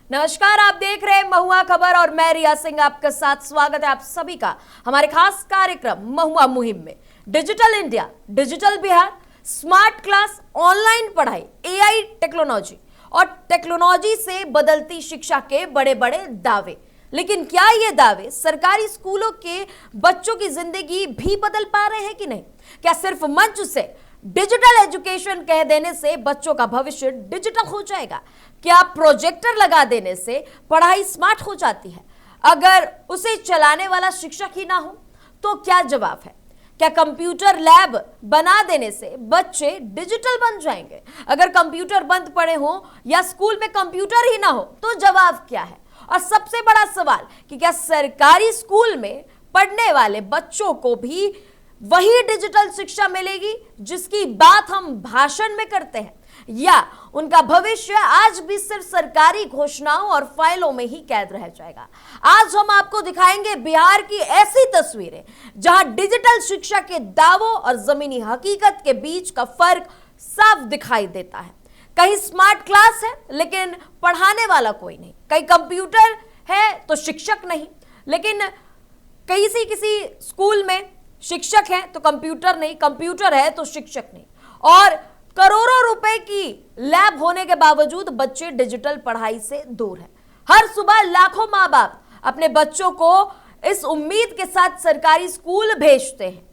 नमस्कार, आप देख रहे हैं महुआ खबर और मैं रिया सिंह आपके साथ। स्वागत है आप सभी का हमारे खास कार्यक्रम महुआ मुहिम में। Digital India, digital Bihar, smart class, online पढ़ाई, एआई टेक्नोलॉजी और टेक्नोलॉजी से बदलती शिक्षा के बड़े बड़े दावे। लेकिन क्या ये दावे सरकारी स्कूलों के बच्चों की जिंदगी भी बदल पा रहे हैं कि नहीं? क्या सिर्फ मंच से डिजिटल एजुकेशन कह देने से बच्चों का भविष्य डिजिटल हो जाएगा? क्या प्रोजेक्टर लगा देने से पढ़ाई स्मार्ट हो जाती है अगर उसे चलाने वाला शिक्षक ही ना हो? तो क्या जवाब है? क्या कंप्यूटर लैब बना देने से बच्चे डिजिटल बन जाएंगे अगर कंप्यूटर बंद पड़े हो या स्कूल में कंप्यूटर ही ना हो? तो जवाब क्या है? और सबसे बड़ा सवाल कि क्या सरकारी स्कूल में पढ़ने वाले बच्चों को भी वही डिजिटल शिक्षा मिलेगी जिसकी बात हम भाषण में करते हैं, या उनका भविष्य आज भी सिर्फ सरकारी घोषणाओं और फाइलों में ही कैद रह जाएगा? आज हम आपको दिखाएंगे बिहार की ऐसी तस्वीरें जहां डिजिटल शिक्षा के दावों और जमीनी हकीकत के बीच का फर्क साफ दिखाई देता है। कहीं स्मार्ट क्लास है लेकिन पढ़ाने वाला कोई नहीं, कहीं कंप्यूटर है तो शिक्षक नहीं, लेकिन किसी स्कूल में शिक्षक है तो कंप्यूटर नहीं, कंप्यूटर है तो शिक्षक नहीं, और करोड़ों रुपए की लैब होने के बावजूद बच्चे डिजिटल पढ़ाई से दूर हैं। हर सुबह लाखों माँ बाप अपने बच्चों को इस उम्मीद के साथ सरकारी स्कूल भेजते हैं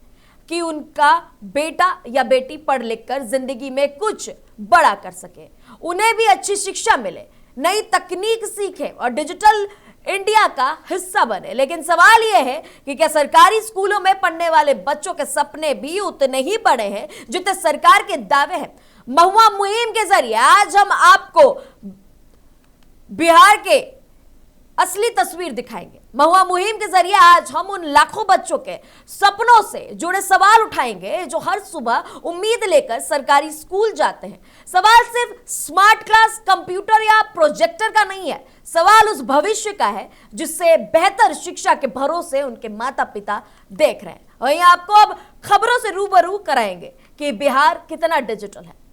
कि उनका बेटा या बेटी पढ़ लिख कर जिंदगी में कुछ बड़ा कर सके, उन्हें भी अच्छी शिक्षा मिले, नई तकनीक सीखें और डिजिटल इंडिया का हिस्सा बने। लेकिन सवाल यह है कि क्या सरकारी स्कूलों में पढ़ने वाले बच्चों के सपने भी उतने ही बड़े हैं जितने सरकार के दावे हैं? महुआ मुहिम के जरिए आज हम आपको बिहार के असली तस्वीर दिखाएंगे। महुआ मुहिम के जरिए आज हम उन लाखों बच्चों के सपनों से जुड़े सवाल उठाएंगे जो हर सुबह उम्मीद लेकर सरकारी स्कूल जाते हैं। सवाल सिर्फ स्मार्ट क्लास, कंप्यूटर या प्रोजेक्टर का नहीं है, सवाल उस भविष्य का है जिससे बेहतर शिक्षा के भरोसे उनके माता पिता देख रहे हैं। वहीं आपको अब खबरों से रूबरू कराएंगे कि बिहार कितना डिजिटल है।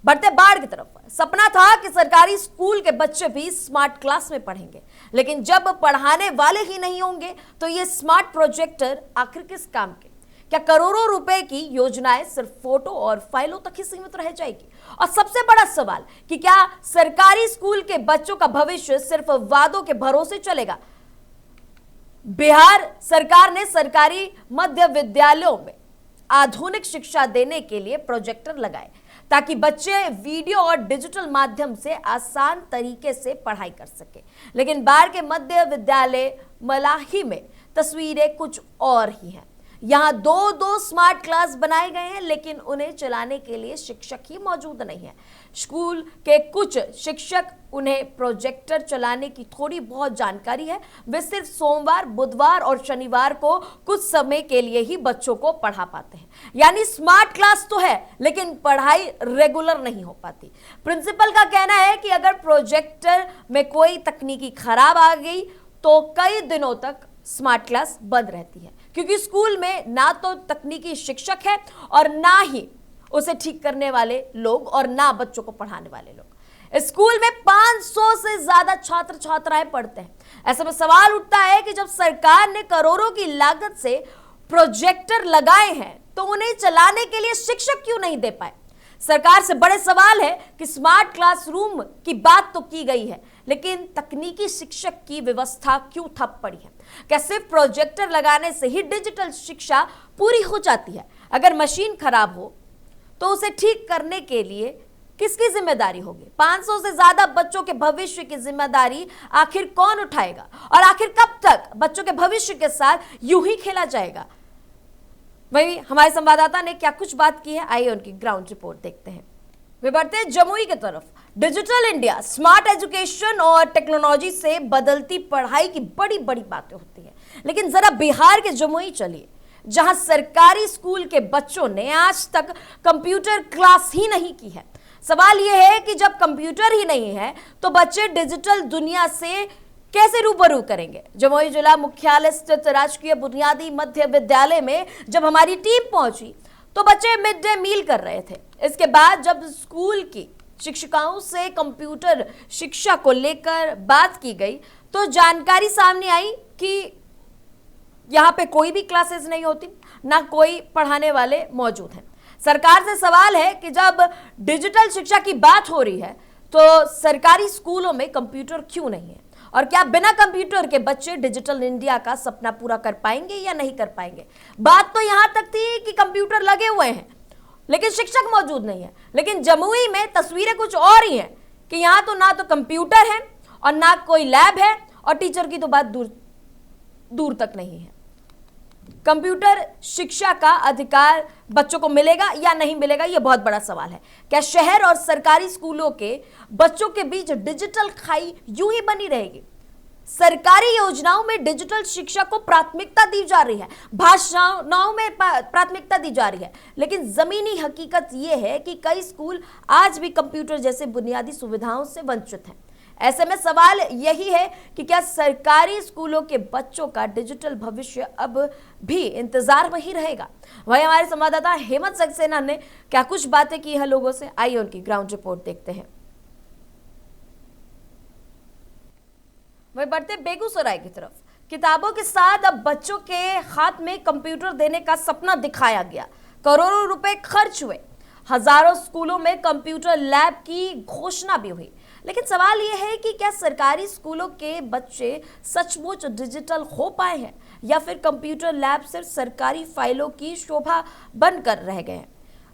बढ़ते बाढ़ की तरफ। सपना था कि सरकारी स्कूल के बच्चे भी स्मार्ट क्लास में पढ़ेंगे, लेकिन जब पढ़ाने वाले ही नहीं होंगे तो ये स्मार्ट प्रोजेक्टर आखिर किस काम के? क्या करोड़ों रुपए की योजनाएं सिर्फ फोटो और फाइलों तक ही सीमित रह जाएगी? और सबसे बड़ा सवाल कि क्या सरकारी स्कूल के बच्चों का भविष्य सिर्फ वादों के भरोसे चलेगा? बिहार सरकार ने सरकारी मध्य विद्यालयों में आधुनिक शिक्षा देने के लिए प्रोजेक्टर लगाए ताकि बच्चे वीडियो और डिजिटल माध्यम से आसान तरीके से पढ़ाई कर सके। लेकिन बाढ़ के मध्य विद्यालय मलाही में तस्वीरें कुछ और ही हैं। यहाँ दो स्मार्ट क्लास बनाए गए हैं लेकिन उन्हें चलाने के लिए शिक्षक ही मौजूद नहीं है। स्कूल के कुछ शिक्षक, उन्हें प्रोजेक्टर चलाने की थोड़ी बहुत जानकारी है, वे सिर्फ सोमवार, बुधवार और शनिवार को कुछ समय के लिए ही बच्चों को पढ़ा पाते हैं। यानी स्मार्ट क्लास तो है लेकिन पढ़ाई रेगुलर नहीं हो पाती। प्रिंसिपल का कहना है कि अगर प्रोजेक्टर में कोई तकनीकी खराब आ गई तो कई दिनों तक स्मार्ट क्लास बंद रहती है, क्योंकि स्कूल में ना तो तकनीकी शिक्षक है और ना ही उसे ठीक करने वाले लोग और ना बच्चों को पढ़ाने वाले लोग। स्कूल में 500 से ज्यादा छात्र छात्राएं पढ़ते हैं। ऐसे में सवाल उठता है कि जब सरकार ने करोड़ों की लागत से प्रोजेक्टर लगाए हैं तो उन्हें चलाने के लिए शिक्षक क्यों नहीं दे पाए? सरकार से बड़े सवाल है कि स्मार्ट क्लासरूम की बात तो की गई है लेकिन तकनीकी शिक्षक की व्यवस्था क्यों ठप पड़ी है? क्या सिर्फ प्रोजेक्टर लगाने से ही डिजिटल शिक्षा पूरी हो जाती है? अगर मशीन खराब हो तो उसे ठीक करने के लिए किसकी जिम्मेदारी होगी? 500 से ज्यादा बच्चों के भविष्य की जिम्मेदारी आखिर कौन उठाएगा? और आखिर कब तक बच्चों के भविष्य के साथ यूं ही खेला जाएगा? वही हमारे संवाददाता ने क्या कुछ बात की है, आइए उनकी ग्राउंड रिपोर्ट देखते हैं। वे बढ़ते हैं जमुई की तरफ। डिजिटल इंडिया, स्मार्ट एजुकेशन और टेक्नोलॉजी से बदलती पढ़ाई की बड़ी बड़ी बातें होती हैं, लेकिन जरा बिहार के जमुई चलिए जहां सरकारी स्कूल के बच्चों ने आज तक कंप्यूटर क्लास ही नहीं की है। सवाल यह है कि जब कंप्यूटर ही नहीं है तो बच्चे डिजिटल दुनिया से कैसे रूबरू करेंगे? जमुई जिला मुख्यालय स्थित राजकीय बुनियादी मध्य विद्यालय में जब हमारी टीम पहुंची तो बच्चे मिड डे मील कर रहे थे। इसके बाद जब स्कूल की शिक्षिकाओं से कंप्यूटर शिक्षा को लेकर बात की गई तो जानकारी सामने आई कि यहाँ पे कोई भी क्लासेस नहीं होती, ना कोई पढ़ाने वाले मौजूद हैं। सरकार से सवाल है कि जब डिजिटल शिक्षा की बात हो रही है तो सरकारी स्कूलों में कंप्यूटर क्यों नहीं है, और क्या बिना कंप्यूटर के बच्चे डिजिटल इंडिया का सपना पूरा कर पाएंगे या नहीं कर पाएंगे। बात तो यहां तक थी कि कंप्यूटर लगे हुए हैं लेकिन शिक्षक मौजूद नहीं है, लेकिन जमुई में तस्वीरें कुछ और ही हैं कि यहां तो ना तो कंप्यूटर है और ना कोई लैब है, और टीचर की तो बात दूर दूर तक नहीं है। कंप्यूटर शिक्षा का अधिकार बच्चों को मिलेगा या नहीं मिलेगा, यह बहुत बड़ा सवाल है। क्या शहर और सरकारी स्कूलों के बच्चों के बीच डिजिटल खाई यूं ही बनी रहेगी? सरकारी योजनाओं में डिजिटल शिक्षा को प्राथमिकता दी जा रही है, भाषाओं में प्राथमिकता दी जा रही है, लेकिन जमीनी हकीकत यह है कि कई स्कूल आज भी कंप्यूटर जैसे बुनियादी सुविधाओं से वंचित हैं। ऐसे में सवाल यही है कि क्या सरकारी स्कूलों के बच्चों का डिजिटल भविष्य अब भी इंतजार में ही रहेगा? वही हमारे संवाददाता हेमंत सक्सेना ने क्या कुछ बातें की हैं लोगों से, आइए उनकी ग्राउंड रिपोर्ट देखते हैं। वही बढ़ते बेगूसराय की तरफ, किताबों के साथ अब बच्चों के हाथ में कंप्यूटर देने का सपना दिखाया गया। करोड़ों रुपए खर्च हुए, हजारों स्कूलों में कंप्यूटर लैब की घोषणा भी हुई, लेकिन सवाल यह है कि क्या सरकारी स्कूलों के बच्चे सचमुच डिजिटल हो पाए हैं या फिर कंप्यूटर लैब सिर्फ सरकारी फाइलों की शोभा बनकर रह गए हैं।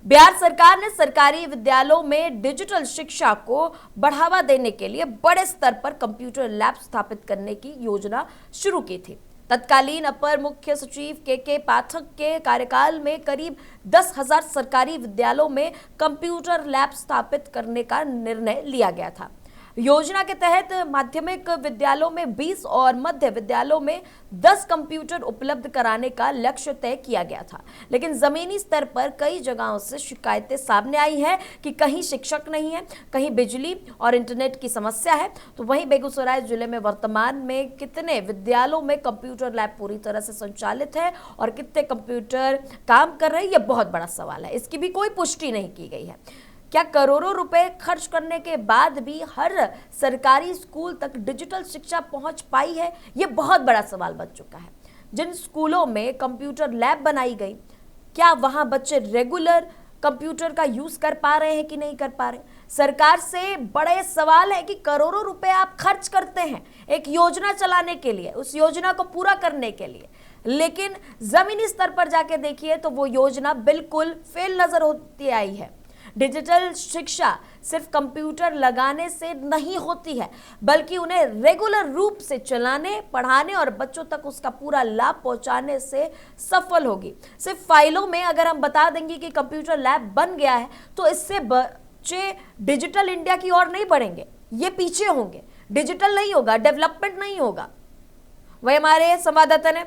बिहार सरकार ने सरकारी विद्यालयों में डिजिटल शिक्षा को बढ़ावा देने के लिए बड़े स्तर पर कंप्यूटर लैब स्थापित करने की योजना शुरू की थी। तत्कालीन अपर मुख्य सचिव के पाठक के कार्यकाल में करीब 10,000 सरकारी विद्यालयों में कंप्यूटर लैब स्थापित करने का निर्णय लिया गया था। योजना के तहत माध्यमिक विद्यालयों में 20 और मध्य विद्यालयों में 10 कंप्यूटर उपलब्ध कराने का लक्ष्य तय किया गया था, लेकिन जमीनी स्तर पर कई जगहों से शिकायतें सामने आई हैं कि कहीं शिक्षक नहीं है, कहीं बिजली और इंटरनेट की समस्या है। तो वहीं बेगूसराय जिले में वर्तमान में कितने विद्यालयों में कंप्यूटर लैब पूरी तरह से संचालित है और कितने कंप्यूटर काम कर रहे हैं, यह बहुत बड़ा सवाल है। इसकी भी कोई पुष्टि नहीं की गई है। क्या करोड़ों रुपए खर्च करने के बाद भी हर सरकारी स्कूल तक डिजिटल शिक्षा पहुंच पाई है? यह बहुत बड़ा सवाल बन चुका है। जिन स्कूलों में कंप्यूटर लैब बनाई गई, क्या वहां बच्चे रेगुलर कंप्यूटर का यूज कर पा रहे हैं कि नहीं कर पा रहे? सरकार से बड़े सवाल है कि करोड़ों रुपए आप खर्च करते हैं एक योजना चलाने के लिए, उस योजना को पूरा करने के लिए, लेकिन जमीनी स्तर पर जाके देखिए तो वो योजना बिल्कुल फेल नजर होती आई है। डिजिटल शिक्षा सिर्फ कंप्यूटर लगाने से नहीं होती है, बल्कि उन्हें रेगुलर रूप से चलाने, पढ़ाने और बच्चों तक उसका पूरा लाभ पहुंचाने से सफल होगी। सिर्फ फाइलों में अगर हम बता देंगे कि कंप्यूटर लैब बन गया है तो इससे बच्चे डिजिटल इंडिया की ओर नहीं बढ़ेंगे, ये पीछे होंगे, डिजिटल नहीं होगा, डेवलपमेंट नहीं होगा। वही हमारे संवाददाता ने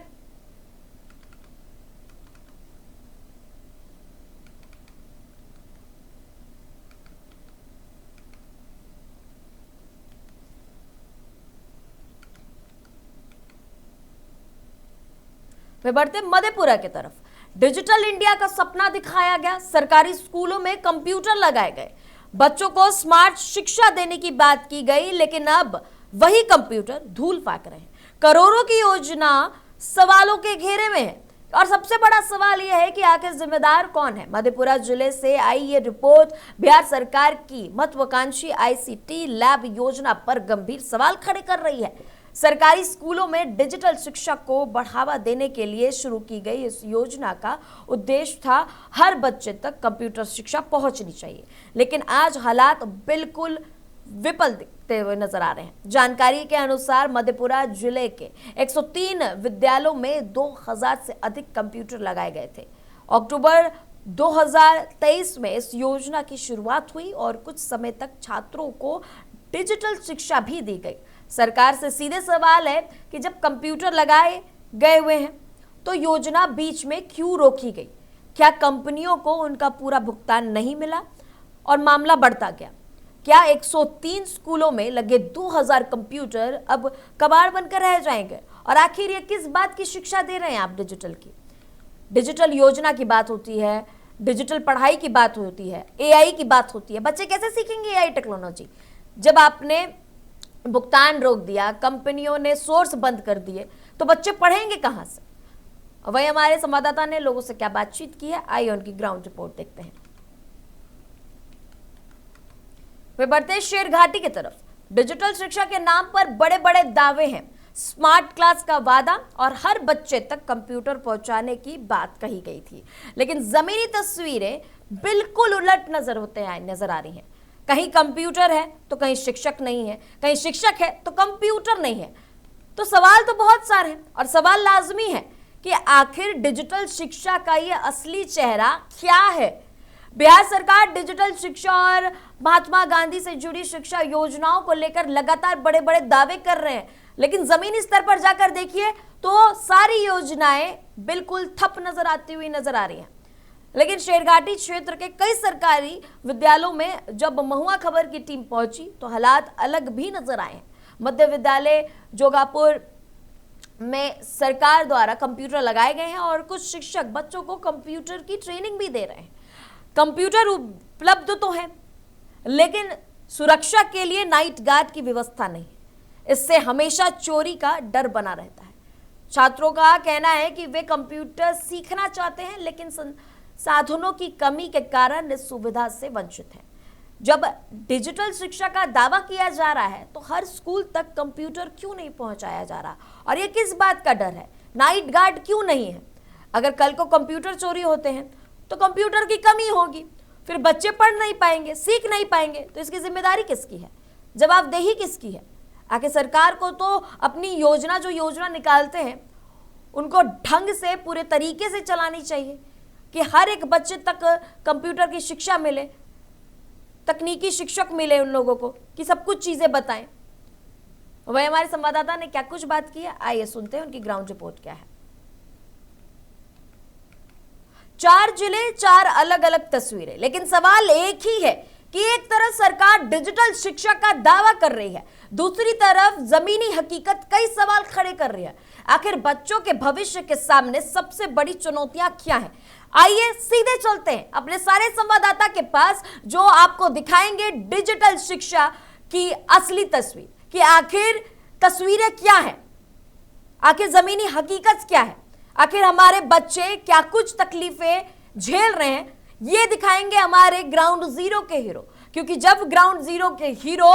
बढ़ते मधेपुरा की तरफ, डिजिटल इंडिया का सपना दिखाया गया, सरकारी स्कूलों में कंप्यूटर लगाए गए, बच्चों को स्मार्ट शिक्षा देने की बात की गई, लेकिन अब वही कंप्यूटर धूल फेंक रहे हैं। करोड़ों की योजना सवालों के घेरे में है और सबसे बड़ा सवाल यह है कि आखिर जिम्मेदार कौन है। मधेपुरा जिले से आई ये रिपोर्ट बिहार सरकार की महत्वाकांक्षी आईसीटी लैब योजना पर गंभीर सवाल खड़े कर रही है। सरकारी स्कूलों में डिजिटल शिक्षा को बढ़ावा देने के लिए शुरू की गई इस योजना का उद्देश्य था हर बच्चे तक कंप्यूटर शिक्षा पहुंचनी चाहिए, लेकिन आज हालात बिल्कुल विफल दिखते हुए नजर आ रहे हैं। जानकारी के अनुसार मधेपुरा जिले के 103 विद्यालयों में 2000 से अधिक कंप्यूटर लगाए गए थे। अक्टूबर 2023 में इस योजना की शुरुआत हुई और कुछ समय तक छात्रों को डिजिटल शिक्षा भी दी गई। सरकार से सीधे सवाल है कि जब कंप्यूटर लगाए गए हुए हैं तो योजना बीच में क्यों रोकी गई? क्या कंपनियों को उनका पूरा भुगतान नहीं मिला और मामला बढ़ता गया? क्या 103 स्कूलों में लगे 2000 कंप्यूटर अब कबाड़ बनकर रह जाएंगे? और आखिर ये किस बात की शिक्षा दे रहे हैं आप डिजिटल की? डिजिटल योजना की बात होती है, डिजिटल पढ़ाई की बात होती है, एआई की बात होती है, बच्चे कैसे सीखेंगे एआई टेक्नोलॉजी जब आपने भुगतान रोक दिया, कंपनियों ने सोर्स बंद कर दिए, तो बच्चे पढ़ेंगे कहां से? वही हमारे संवाददाता ने लोगों से क्या बातचीत की है, आइए उनकी ग्राउंड रिपोर्ट देखते हैं। वे बढ़ते हैं शेरघाटी की तरफ। डिजिटल शिक्षा के नाम पर बड़े बड़े दावे हैं, स्मार्ट क्लास का वादा और हर बच्चे तक कंप्यूटर पहुंचाने की बात कही गई थी, लेकिन जमीनी तस्वीरें बिल्कुल उलट नजर आ रही हैं। कहीं कंप्यूटर है तो कहीं शिक्षक नहीं है, कहीं शिक्षक है तो कंप्यूटर नहीं है। तो सवाल तो बहुत सारे हैं और सवाल लाजमी है कि आखिर डिजिटल शिक्षा का ये असली चेहरा क्या है? बिहार सरकार डिजिटल शिक्षा और महात्मा गांधी से जुड़ी शिक्षा योजनाओं को लेकर लगातार बड़े बड़े दावे कर रहे हैं, लेकिन जमीनी स्तर पर जाकर देखिए तो सारी योजनाएं बिल्कुल ठप नजर आती हुई नजर आ रही हैं। लेकिन शेरघाटी क्षेत्र के कई सरकारी विद्यालयों में जब महुआ खबर की टीम पहुंची तो हालात अलग भी नजर आए हैं। मध्य विद्यालय जोगापुर में सरकार द्वारा कंप्यूटर लगाए गए हैं और कुछ शिक्षक बच्चों को कंप्यूटर की ट्रेनिंग भी दे रहे हैं। कंप्यूटर उपलब्ध तो है, लेकिन सुरक्षा के लिए नाइट गार्ड की व्यवस्था नहीं। इससे हमेशा चोरी का डर बना रहता है। छात्रों का कहना है कि वे कंप्यूटर सीखना चाहते हैं, लेकिन साधनों की कमी के कारण इस सुविधा से वंचित हैं। जब डिजिटल शिक्षा का दावा किया जा रहा है तो हर स्कूल तक कंप्यूटर क्यों नहीं पहुंचाया जा रहा, और ये किस बात का डर है? नाइट गार्ड क्यों नहीं है? अगर कल को कंप्यूटर चोरी होते हैं तो कंप्यूटर की कमी होगी, फिर बच्चे पढ़ नहीं पाएंगे, सीख नहीं पाएंगे, तो इसकी जिम्मेदारी किसकी है? जवाबदेही किसकी है? आखिर सरकार को तो अपनी जो योजना निकालते हैं उनको ढंग से पूरे तरीके से चलानी चाहिए कि हर एक बच्चे तक कंप्यूटर की शिक्षा मिले, तकनीकी शिक्षक मिले उन लोगों को कि सब कुछ चीजें बताएं। वही हमारे संवाददाता ने क्या कुछ बात की है, आइए सुनते हैं उनकी ग्राउंड रिपोर्ट क्या है। 4 जिले, 4 अलग अलग तस्वीरें, लेकिन सवाल एक ही है कि एक तरफ सरकार डिजिटल शिक्षा का दावा कर रही है, दूसरी तरफ जमीनी हकीकत कई सवाल खड़े कर रही है। आखिर बच्चों के भविष्य के सामने सबसे बड़ी चुनौतियां क्या हैं? आइए सीधे चलते हैं अपने सारे संवाददाता के पास जो आपको दिखाएंगे डिजिटल शिक्षा की असली तस्वीर कि आखिर तस्वीरें क्या है, आखिर जमीनी हकीकत क्या है, आखिर हमारे बच्चे क्या कुछ तकलीफें झेल रहे हैं। ये दिखाएंगे हमारे ग्राउंड जीरो के हीरो, क्योंकि जब ग्राउंड जीरो के हीरो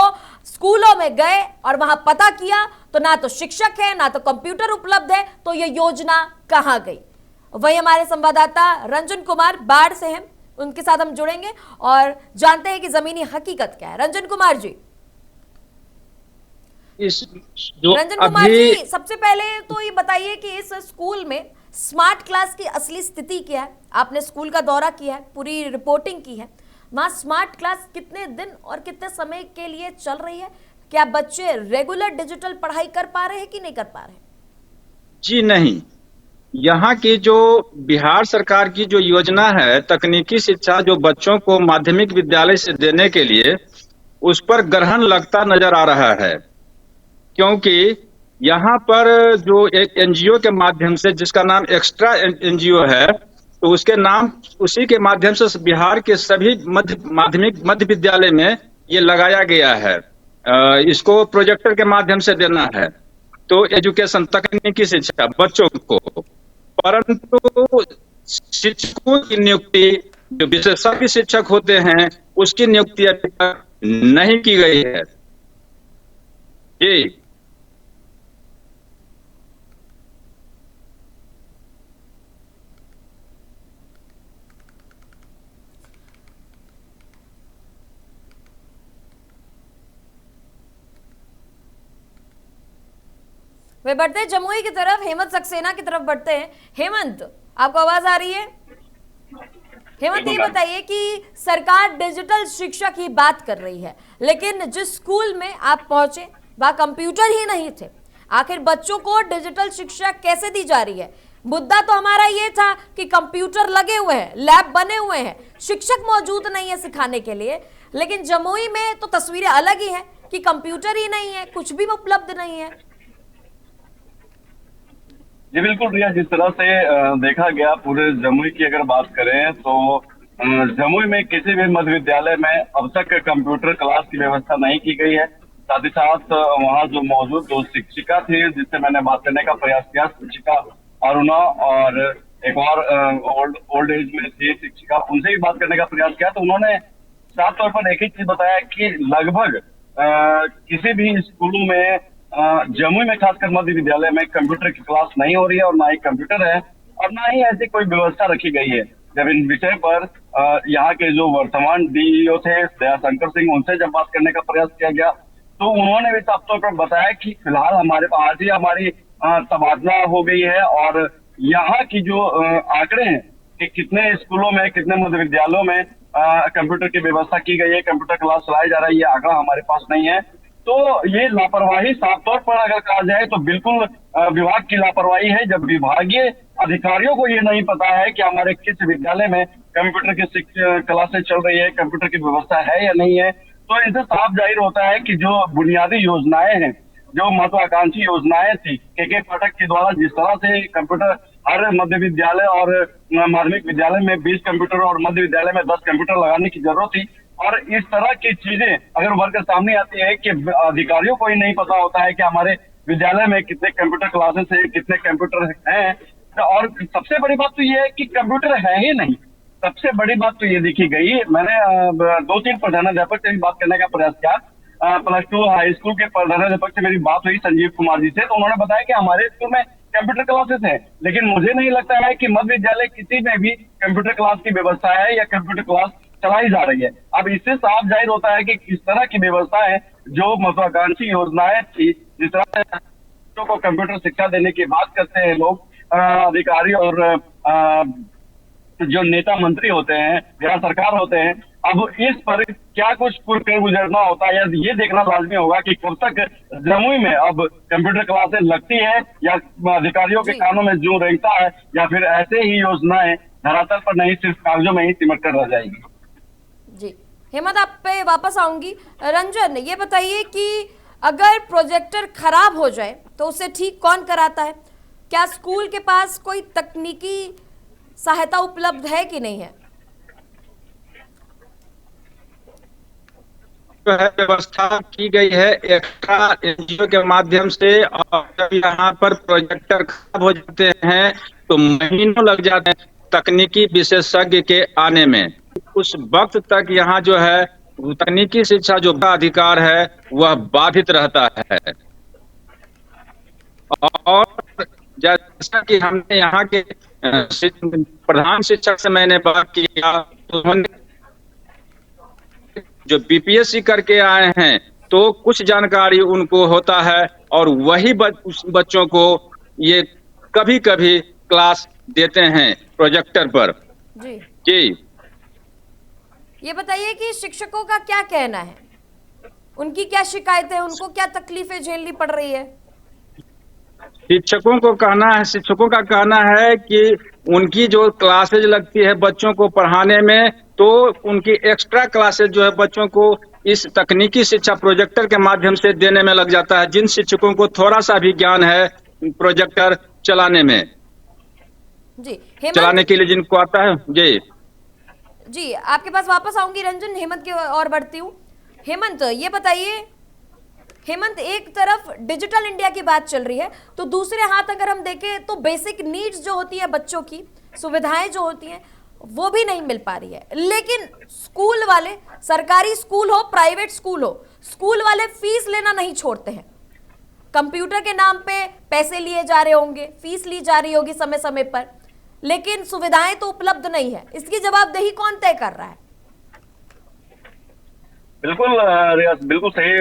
स्कूलों में गए और वहां पता किया तो ना तो शिक्षक है ना तो कंप्यूटर उपलब्ध है, तो ये योजना कहां गई? वही हमारे संवाददाता रंजन कुमार बाढ़ से हैं, उनके साथ हम जुड़ेंगे और जानते हैं कि जमीनी हकीकत क्या है। रंजन कुमार जी, सबसे पहले तो ये बताइए कि इस स्कूल में स्मार्ट क्लास की असली स्थिति क्या है? आपने स्कूल का दौरा किया है, पूरी रिपोर्टिंग की है, वहां स्मार्ट क्लास कितने दिन और कितने समय के लिए चल रही है? क्या बच्चे रेगुलर डिजिटल पढ़ाई कर पा रहे हैं कि नहीं कर पा रहे? जी नहीं, यहाँ की जो बिहार सरकार की जो योजना है तकनीकी शिक्षा जो बच्चों को माध्यमिक विद्यालय से देने के लिए, उस पर ग्रहण लगता नजर आ रहा है, क्योंकि यहाँ पर जो एक एनजीओ के माध्यम से, जिसका नाम एक्स्ट्रा एनजीओ है, तो उसके नाम उसी के माध्यम से बिहार के सभी माध्यमिक मध्य विद्यालय में ये लगाया गया है। इसको प्रोजेक्टर के माध्यम से देना है, तो एजुकेशन तकनीकी शिक्षा बच्चों को, परंतु शिक्षकों की नियुक्ति, जो विशेषज्ञ शिक्षक होते हैं, उसकी नियुक्ति अभी तक नहीं की गई है। जी वे बढ़ते हैं जमुई की तरफ, हेमंत सक्सेना की तरफ बढ़ते हैं। हेमंत, आपको आवाज आ रही है? हेमंत, ये बताइए कि सरकार डिजिटल शिक्षा की बात कर रही है, लेकिन जिस स्कूल में आप पहुंचे वहां कंप्यूटर ही नहीं थे। आखिर बच्चों को डिजिटल शिक्षा कैसे दी जा रही है? मुद्दा तो हमारा ये था कि कंप्यूटर लगे हुए हैं, लैब बने हुए हैं, शिक्षक मौजूद नहीं है सिखाने के लिए, लेकिन जमुई में तो तस्वीरें अलग ही हैं कि कंप्यूटर ही नहीं है, कुछ भी उपलब्ध नहीं है। जी बिल्कुल रिया, जिस तरह से देखा गया पूरे जमुई की अगर बात करें तो जमुई में किसी भी मध्य विद्यालय में अब तक कंप्यूटर क्लास की व्यवस्था नहीं की गई है। साथ ही साथ वहाँ जो मौजूद दो शिक्षिका थी जिससे मैंने बात करने का प्रयास किया, शिक्षिका अरुणा और एक और ओल्ड एज में थी शिक्षिका, उनसे भी बात करने का प्रयास किया तो उन्होंने साफ तौर पर एक ही चीज बताया कि लगभग किसी भी स्कूलों में जमुई में खासकर मध्य विद्यालय में कंप्यूटर की क्लास नहीं हो रही है और ना ही कंप्यूटर है और ना ही ऐसी कोई व्यवस्था रखी गई है। जब इन विषय पर यहाँ के जो वर्तमान डीईओ थे दयाशंकर सिंह, उनसे जब बात करने का प्रयास किया गया तो उन्होंने भी साफ तौर पर बताया कि फिलहाल हमारे पास आज ही हमारी तबादला हो गई है और यहाँ की जो आंकड़े हैं कि कितने स्कूलों में कितने मध्य विद्यालयों में कंप्यूटर की व्यवस्था की गई है, कंप्यूटर क्लास चलाई जा रही है, आंकड़ा हमारे पास नहीं है। तो ये लापरवाही साफ तौर पर अगर कहा जाए तो बिल्कुल विभाग की लापरवाही है। जब विभागीय अधिकारियों को ये नहीं पता है कि हमारे किस विद्यालय में कंप्यूटर की क्लासें चल रही है, कंप्यूटर की व्यवस्था है या नहीं है, तो इनसे साफ जाहिर होता है कि जो बुनियादी योजनाएं हैं, जो महत्वाकांक्षी योजनाएं थी के पाठक के द्वारा जिस तरह से कंप्यूटर हर मध्य विद्यालय और माध्यमिक विद्यालय में 20 कंप्यूटर और मध्य विद्यालय में 10 कंप्यूटर लगाने की जरूरत थी, और इस तरह की चीजें अगर उभर कर सामने आती है कि अधिकारियों को ही नहीं पता होता है कि हमारे विद्यालय में कितने कंप्यूटर क्लासेस है, कितने कंप्यूटर हैं, और सबसे बड़ी बात तो ये है कि कंप्यूटर है ही नहीं। सबसे बड़ी बात तो ये देखी गई, मैंने 2-3 प्रधानाध्यापक से भी बात करने का प्रयास किया। +2 हाई स्कूल के प्रधानाध्यापक से मेरी बात हुई संजीव कुमार जी से, तो उन्होंने बताया कि हमारे स्कूल में कंप्यूटर क्लासेस है, लेकिन मुझे नहीं लगता है कि मध्य विद्यालय किसी में भी कंप्यूटर क्लास की व्यवस्था है या कंप्यूटर क्लास चलाई जा रही है। अब इससे साफ जाहिर होता है कि किस तरह की व्यवस्था है, जो महत्वाकांक्षी योजनाएं थी, जिस तरह से बच्चों को कंप्यूटर शिक्षा देने की बात करते हैं लोग अधिकारी और जो नेता मंत्री होते हैं, बिहार सरकार होते हैं, अब इस पर क्या कुछ गुजरना होता है या ये देखना लाजमी होगा कि कब तक जमुई में अब कंप्यूटर क्लासेस लगती है या अधिकारियों के कानों में जूं रेंगता है, या फिर ऐसे ही योजनाएं धरातल पर नहीं सिर्फ कागजों में ही सिमट कर रह जाएगी। जी हेमंत, आप पे वापस आऊंगी। रंजन, ये बताइए कि अगर प्रोजेक्टर खराब हो जाए तो उसे ठीक कौन कराता है? क्या स्कूल के पास कोई तकनीकी सहायता उपलब्ध है कि नहीं है? जो है व्यवस्था की गई है एक्स्ट्रा एनजीओ के माध्यम से, और जब यहाँ पर प्रोजेक्टर खराब हो जाते हैं तो महीनों लग जाते हैं तकनीकी विशेषज्ञ के आने में। उस वक्त तक यहाँ जो है तकनीकी शिक्षा जो अधिकार है वह बाधित रहता है। और जैसा कि हमने यहाँ के प्रधान शिक्षक से मैंने बात किया तो उन्होंने जो बीपीएससी करके आए हैं तो कुछ जानकारी उनको होता है और वही बच्चों को ये कभी कभी क्लास देते हैं प्रोजेक्टर पर। जी जी, ये बताइए कि शिक्षकों का क्या कहना है, उनकी क्या शिकायतें, उनको क्या तकलीफें झेलनी पड़ रही है? शिक्षकों का कहना है कि उनकी जो क्लासेज लगती है बच्चों को पढ़ाने में, तो उनकी एक्स्ट्रा क्लासेज जो है बच्चों को इस तकनीकी शिक्षा प्रोजेक्टर के माध्यम से देने में लग जाता है। जिन शिक्षकों को थोड़ा सा भी ज्ञान है प्रोजेक्टर चलाने में, जी चलाने के लिए जिनको आता है। जी आपके पास वापस आऊंगी रंजन, हेमंत की ओर बढ़ती हूँ। हेमंत, ये बताइए, हेमंत, एक तरफ डिजिटल इंडिया की बात चल रही है तो दूसरे हाथ अगर हम देखें तो बेसिक नीड्स जो होती है बच्चों की, सुविधाएं जो होती हैं वो भी नहीं मिल पा रही है। लेकिन स्कूल वाले, सरकारी स्कूल हो प्राइवेट स्कूल हो, स्कूल वाले फीस लेना नहीं छोड़ते हैं। कंप्यूटर के नाम पे पैसे लिए जा रहे होंगे, फीस ली जा रही होगी समय समय पर, लेकिन सुविधाएं तो उपलब्ध नहीं है। इसकी जवाबदेही कौन तय कर रहा है? बिल्कुल रियाज, बिल्कुल सही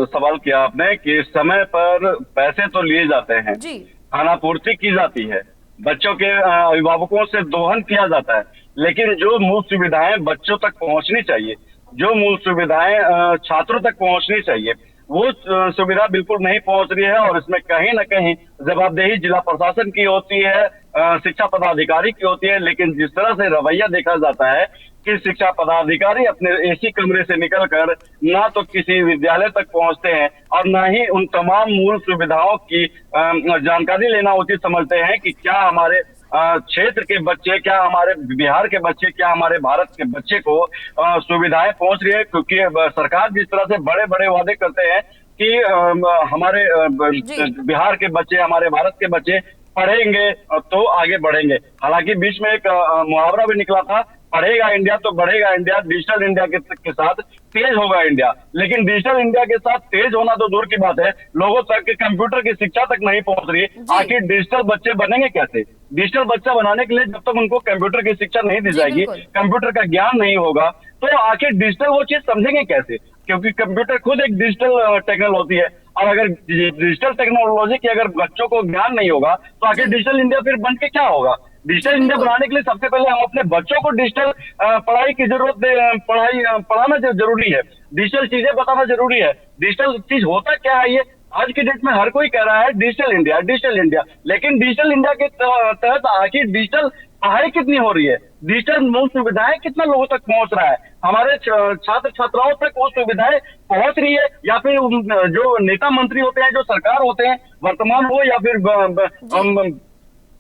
सवाल किया आपने कि समय पर पैसे तो लिए जाते हैं जी, खानापूर्ति की जाती है, बच्चों के अभिभावकों से दोहन किया जाता है, लेकिन जो मूल सुविधाएं बच्चों तक पहुंचनी चाहिए, जो मूल सुविधाएं छात्रों तक पहुंचनी चाहिए, वो सुविधा बिल्कुल नहीं पहुंच रही है। और इसमें कहीं ना कहीं जवाबदेही जिला प्रशासन की होती है, शिक्षा पदाधिकारी की होती है। लेकिन जिस तरह से रवैया देखा जाता है कि शिक्षा पदाधिकारी अपने एसी कमरे से निकलकर ना तो किसी विद्यालय तक पहुंचते हैं और ना ही उन तमाम मूल सुविधाओं की जानकारी लेना उचित समझते हैं कि क्या हमारे क्षेत्र के बच्चे, क्या हमारे बिहार के बच्चे, क्या हमारे भारत के बच्चे को सुविधाएं पहुंच रही है? क्योंकि सरकार जिस तरह से बड़े बड़े वादे करते हैं कि हमारे जी बिहार के बच्चे, हमारे भारत के बच्चे पढ़ेंगे तो आगे बढ़ेंगे। हालांकि बीच में एक मुहावरा भी निकला था, पढ़ेगा इंडिया तो बढ़ेगा इंडिया, डिजिटल इंडिया के साथ तेज होगा इंडिया। लेकिन डिजिटल इंडिया के साथ तेज होना तो दूर की बात है, लोगों तक कंप्यूटर की शिक्षा तक नहीं पहुंच रही। आखिर डिजिटल बच्चे बनेंगे कैसे? डिजिटल बच्चा बनाने के लिए जब तक उनको कंप्यूटर की शिक्षा नहीं दी जाएगी, कंप्यूटर का ज्ञान नहीं होगा, तो आखिर डिजिटल वो चीज समझेंगे कैसे? क्योंकि कंप्यूटर खुद एक डिजिटल टेक्नोलॉजी है। और अगर डिजिटल टेक्नोलॉजी की अगर बच्चों को ज्ञान नहीं होगा तो आखिर डिजिटल इंडिया फिर बन के क्या होगा? डिजिटल इंडिया बनाने के लिए सबसे पहले हम अपने बच्चों को डिजिटल पढ़ाई की पढ़ाना जरूरी है, डिजिटल चीजें बताना जरूरी है। डिजिटल चीज होता क्या है, ये आज की डेट में हर कोई कह रहा है डिजिटल इंडिया, डिजिटल इंडिया। लेकिन डिजिटल इंडिया के तहत आखिर डिजिटल पढ़ाई कितनी हो रही है? डिजिटल मूल सुविधाएं कितना लोगों तक पहुंच रहा है? हमारे छात्र छात्राओं तक वो सुविधाएं पहुंच रही है? या फिर जो नेता मंत्री होते हैं, जो सरकार होते हैं, वर्तमान हो या फिर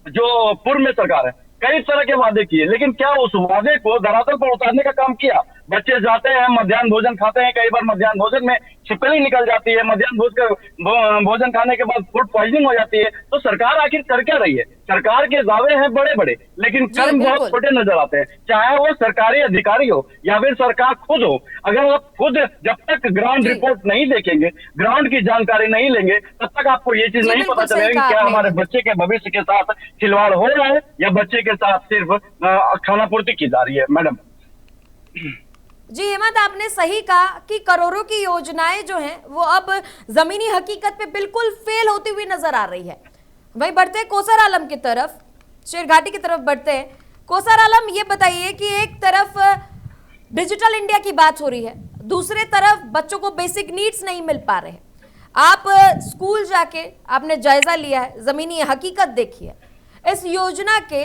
जो पूर्व में सरकार है, कई तरह के वादे किए, लेकिन क्या उस वादे को धरातल पर उतारने का काम किया? बच्चे जाते हैं, मध्याह्न भोजन खाते हैं, कई बार मध्याह्न भोजन में छिपकली निकल जाती है, मध्याह्न भोजन खाने के बाद फूड पॉइजनिंग हो जाती है। तो सरकार आखिर कर क्या रही है? सरकार के दावे हैं बड़े बड़े, लेकिन कर्म बहुत छोटे नजर आते हैं, चाहे वो सरकारी अधिकारी हो या फिर सरकार खुद हो। अगर आप खुद जब तक ग्राउंड रिपोर्ट नहीं देखेंगे, ग्राउंड की जानकारी नहीं लेंगे, तब तक आपको ये चीज नहीं पता चलेगा कि क्या हमारे बच्चे के भविष्य के साथ खिलवाड़ हो रहा है या बच्चे के साथ सिर्फ खाना पूर्ति की जा रही है। मैडम जी हेमंत, आपने सही कहा कि करोड़ों की योजनाएं जो हैं वो अब जमीनी हकीकत पे बिल्कुल फेल होती हुई नजर आ रही है। वही बढ़ते हैं कौसर आलम की तरफ, शेरघाटी की तरफ बढ़ते हैं। कौसर आलम, ये बताइए कि एक तरफ डिजिटल इंडिया की बात हो रही है, दूसरे तरफ बच्चों को बेसिक नीड्स नहीं मिल पा रहे हैं। आप स्कूल जाके आपने जायजा लिया है, जमीनी हकीकत देखी है, इस योजना के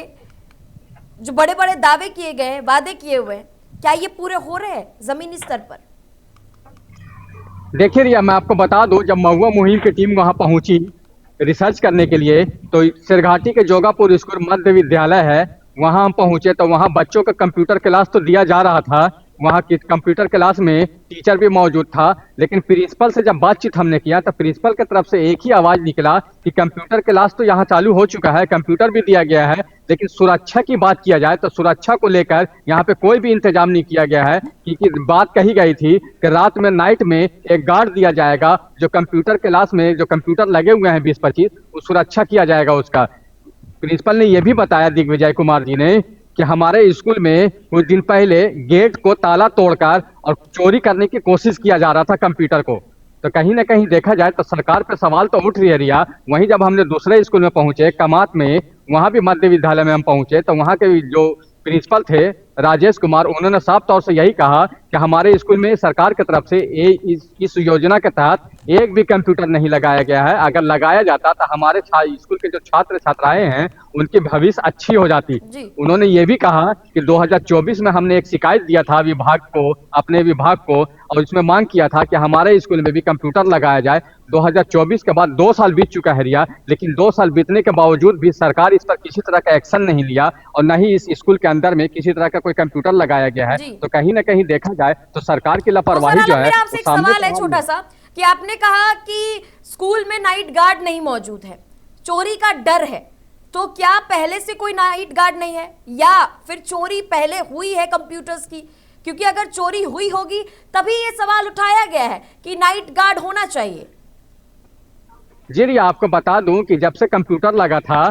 जो बड़े बड़े दावे किए गए हैं, वादे किए हुए हैं, क्या ये पूरे हो रहे हैं जमीनी स्तर पर? देखिए रिया, मैं आपको बता दूं, जब महुआ मुहिम की टीम वहां पहुंची रिसर्च करने के लिए, तो शेरघाटी के जोगापुर स्कूल मध्य विद्यालय है, वहां हम पहुंचे तो वहां बच्चों का कंप्यूटर क्लास तो दिया जा रहा था। वहां की कंप्यूटर क्लास में टीचर भी मौजूद था, लेकिन प्रिंसिपल से जब बातचीत हमने किया तो प्रिंसिपल की तरफ से एक ही आवाज निकला कि कंप्यूटर क्लास तो यहाँ चालू हो चुका है, कंप्यूटर भी दिया गया है, लेकिन सुरक्षा की बात किया जाए तो सुरक्षा को लेकर यहाँ पे कोई भी इंतजाम नहीं किया गया है। क्योंकि बात कही गई थी कि रात में नाइट में एक गार्ड दिया जाएगा, जो कंप्यूटर क्लास में जो कंप्यूटर लगे हुए हैं 20-25, वो सुरक्षा किया जाएगा उसका। प्रिंसिपल ने यह भी बताया, दिग्विजय कुमार जी ने, कि हमारे स्कूल में कुछ दिन पहले गेट को ताला तोड़कर और चोरी करने की कोशिश किया जा रहा था कंप्यूटर को। तो कहीं ना कहीं देखा जाए तो सरकार पे सवाल तो उठ रही है रिया। वहीं जब हमने दूसरे स्कूल में पहुंचे, कमात में, वहां भी मध्य विद्यालय में हम पहुंचे, तो वहां के जो प्रिंसिपल थे राजेश कुमार, उन्होंने साफ तौर से यही कहा कि हमारे स्कूल में सरकार की तरफ से इस योजना के तहत एक भी कंप्यूटर नहीं लगाया गया है। अगर लगाया जाता तो हमारे स्कूल के जो छात्र छात्राएं हैं उनकी भविष्य अच्छी हो जाती। उन्होंने ये भी कहा कि 2024 में हमने एक शिकायत दिया था विभाग को, अपने विभाग को, और इसमें मांग किया था कि हमारे स्कूल में भी कंप्यूटर लगाया जाए। 2024 के बाद 2 साल बीत चुका है रिया, लेकिन 2 साल बीतने के बावजूद भी सरकार इस पर किसी तरह का एक्शन नहीं लिया और न ही इस स्कूल के अंदर में किसी तरह का कोई कंप्यूटर लगाया गया है। तो कहीं ना कहीं देखा जाए तो सरकार की लापरवाही जो है। आपसे एक सवाल है छोटा सा, कि आपने कहा कि स्कूल में नाइट गार्ड नहीं मौजूद है, चोरी का डर है, तो क्या पहले से कोई नाइट गार्ड नहीं है या फिर चोरी पहले हुई है कंप्यूटर्स की? क्योंकि अगर चोरी हुई होगी तभी ये सवाल उठाया गया है कि नाइट गार्ड होना चाहिए। जी रिया, आपको बता दूं कि जब से कंप्यूटर लगा था,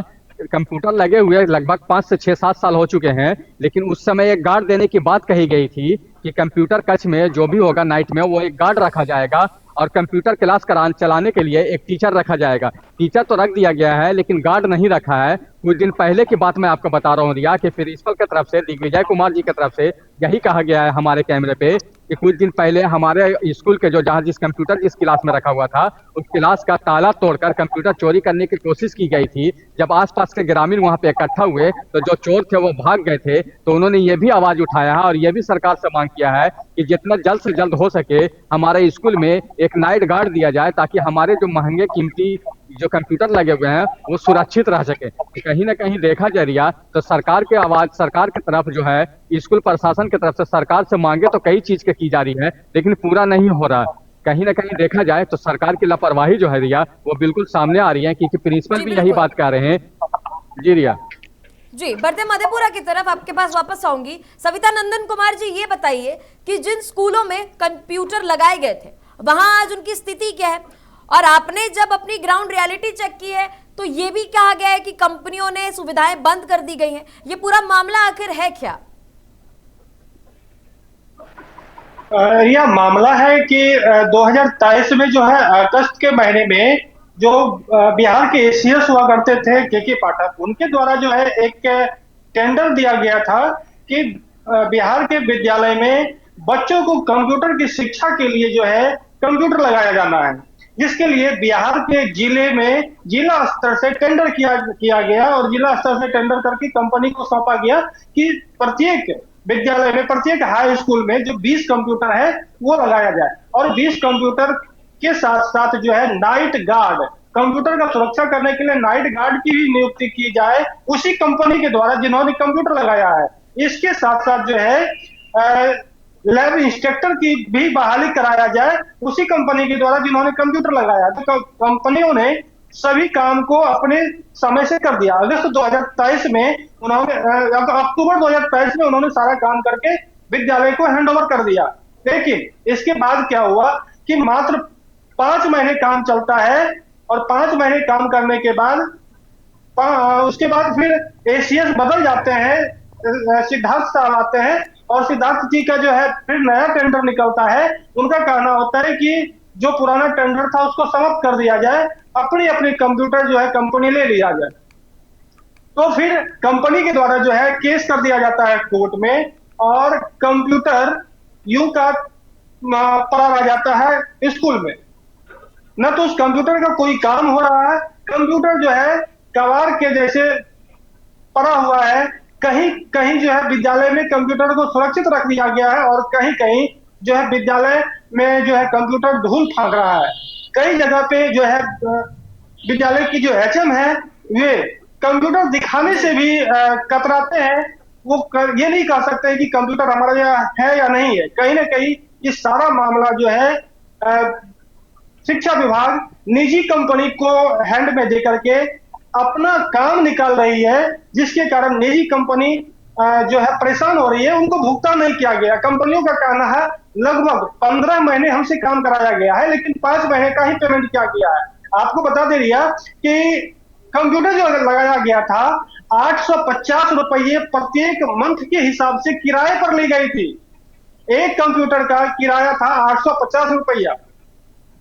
कंप्यूटर लगे हुए लगभग 5 से 6-7 साल हो चुके हैं, लेकिन उस समय एक गार्ड देने की बात कही गई थी कि कंप्यूटर कक्ष में जो भी होगा नाइट में वो एक गार्ड रखा जाएगा और कंप्यूटर क्लास चलाने के लिए एक टीचर रखा जाएगा। टीचर तो रख दिया गया है लेकिन गार्ड नहीं रखा है। कुछ दिन पहले की बात मैं आपको बता रहा हूँ रिया, कि प्रिंसिपल की तरफ से, दिग्विजय कुमार जी की तरफ से यही कहा गया है हमारे कैमरे पे कि कुछ दिन पहले हमारे स्कूल के जो जिस कंप्यूटर जिस क्लास में रखा हुआ था, उस क्लास का ताला तोड़कर कंप्यूटर चोरी करने की कोशिश की गई थी। जब आसपास के ग्रामीण वहां पे इकट्ठा हुए तो जो चोर थे वो भाग गए थे। तो उन्होंने ये भी आवाज उठाया है और ये भी सरकार से मांग किया है कि जितना जल्द से जल्द हो सके हमारे स्कूल में एक नाइट गार्ड दिया जाए, ताकि हमारे जो महंगे कीमती जो कंप्यूटर लगे हुए हैं वो सुरक्षित रह सके। कहीं ना कहीं देखा जा रिया तो सरकार के आवाज, सरकार की तरफ जो है, स्कूल प्रशासन की तरफ से सरकार से मांगे तो कई चीज की जा रही है, लेकिन पूरा नहीं हो रहा। कहीं ना कहीं देखा जाए तो सरकार की लापरवाही जो है रिया, वो बिल्कुल सामने आ रही है, क्योंकि प्रिंसिपल जी भी यही बिल्कुल। बात कह रहे हैं। जी रिया। जी, बढ़ते मधेपुरा की तरफ आपके पास वापस आऊंगी। सविता नंदन कुमार जी, ये बताइए कि जिन स्कूलों में कंप्यूटर लगाए गए थे वहां आज उनकी स्थिति क्या है, और आपने जब अपनी ग्राउंड रियलिटी चेक की है तो ये भी कहा गया है कि कंपनियों ने सुविधाएं बंद कर दी गई हैं। ये पूरा मामला आखिर है क्या? यह मामला है कि 2023 में जो है अगस्त के महीने में जो बिहार के एसीएस हुआ करते थे के पाठक, उनके द्वारा जो है एक टेंडर दिया गया था कि बिहार के विद्यालय में बच्चों को कंप्यूटर की शिक्षा के लिए जो है कंप्यूटर लगाया जाना है, जिसके लिए बिहार के जिले में जिला स्तर से टेंडर किया गया और जिला स्तर से टेंडर करके कंपनी को सौंपा गया कि प्रत्येक विद्यालय में, प्रत्येक हाई स्कूल में जो 20 कंप्यूटर है वो लगाया जाए, और 20 कंप्यूटर के साथ साथ जो है नाइट गार्ड, कंप्यूटर का सुरक्षा करने के लिए नाइट गार्ड की भी नियुक्ति की जाए उसी कंपनी के द्वारा जिन्होंने कंप्यूटर लगाया है। इसके साथ साथ जो है लैब इंस्ट्रक्टर की भी बहाली कराया जाए उसी कंपनी के द्वारा जिन्होंने कंप्यूटर लगाया। तो कंपनियों ने सभी काम को अपने समय से कर दिया। अगस्त 2023 में उन्होंने अक्टूबर 2023 में उन्होंने सारा काम करके विद्यालय को हैंडओवर कर दिया। लेकिन इसके बाद क्या हुआ कि मात्र 5 महीने काम चलता है, और 5 महीने काम करने के बाद उसके बाद फिर एसीएस बदल जाते हैं, सिद्धार्थ साहब आते हैं, और सिद्धार्थ जी का जो है फिर नया टेंडर निकलता है। उनका कहना होता है कि जो पुराना टेंडर था उसको समाप्त कर दिया जाए, अपनी अपनी कंप्यूटर जो है कंपनी ले लिया जाए। तो फिर कंपनी के द्वारा जो है केस कर दिया जाता है कोर्ट में, और कंप्यूटर यूं का पड़ा रह जाता है स्कूल में। न तो उस कंप्यूटर का कोई काम हो रहा है, कंप्यूटर जो है कबाड़ के जैसे पड़ा हुआ है। कहीं कहीं जो है विद्यालय में कंप्यूटर को सुरक्षित रख दिया गया है, और कहीं कहीं जो है विद्यालय में जो है कंप्यूटर धूल फांक रहा है। कई जगह पे जो है विद्यालय की जो एचएम है वे कंप्यूटर दिखाने से भी कतराते हैं। वो ये नहीं कह सकते कि कंप्यूटर हमारा यहाँ है या नहीं है। कहीं ना कहीं ये सारा मामला जो है शिक्षा विभाग निजी कंपनी को हैंड में दे करके अपना काम निकाल रही है, जिसके कारण निजी कंपनी जो है परेशान हो रही है। उनको भुगतान नहीं किया गया। कंपनियों का कहना है लगभग 15 महीने हमसे काम कराया गया है, लेकिन 5 महीने का ही पेमेंट किया गया है। आपको बता दे रिया कि कंप्यूटर जो लगाया गया था 850 रुपये प्रत्येक मंथ के हिसाब से किराए पर ली गई थी। एक कंप्यूटर का किराया था 850 रुपया।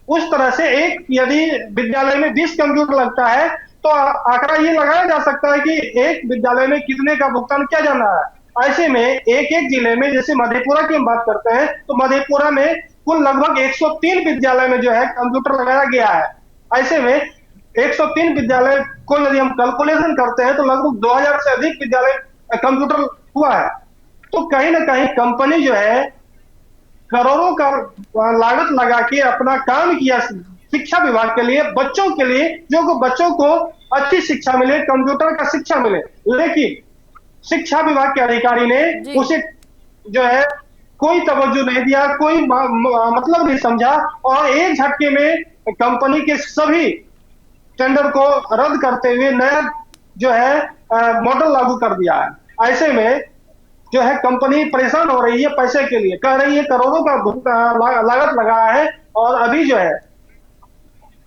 उस तरह से एक यदि विद्यालय में 20 कंप्यूटर लगता है तो आंकड़ा ये लगाया जा सकता है कि एक विद्यालय में कितने का भुगतान किया जाना है। ऐसे में एक एक जिले में, जैसे मधेपुरा की हम बात करते हैं तो मधेपुरा में कुल लगभग 103 विद्यालय में जो है कंप्यूटर लगाया गया है। ऐसे में 103 विद्यालय को यदि हम कैलकुलेशन करते हैं तो लगभग 2000 से अधिक विद्यालय कंप्यूटर हुआ है। तो कहीं ना कहीं कंपनी जो है करोड़ों का लागत लगा के अपना काम किया शिक्षा विभाग के लिए, बच्चों के लिए, जो बच्चों को अच्छी शिक्षा मिले, कंप्यूटर का शिक्षा मिले, लेकिन शिक्षा विभाग के अधिकारी ने उसे जो है कोई तवज्जो नहीं दिया, कोई मतलब नहीं समझा, और एक झटके में कंपनी के सभी टेंडर को रद्द करते हुए नया जो है मॉडल लागू कर दिया है। ऐसे में जो है कंपनी परेशान हो रही है पैसे के लिए, कह रही है करोड़ों का लागत लगा है, और अभी जो है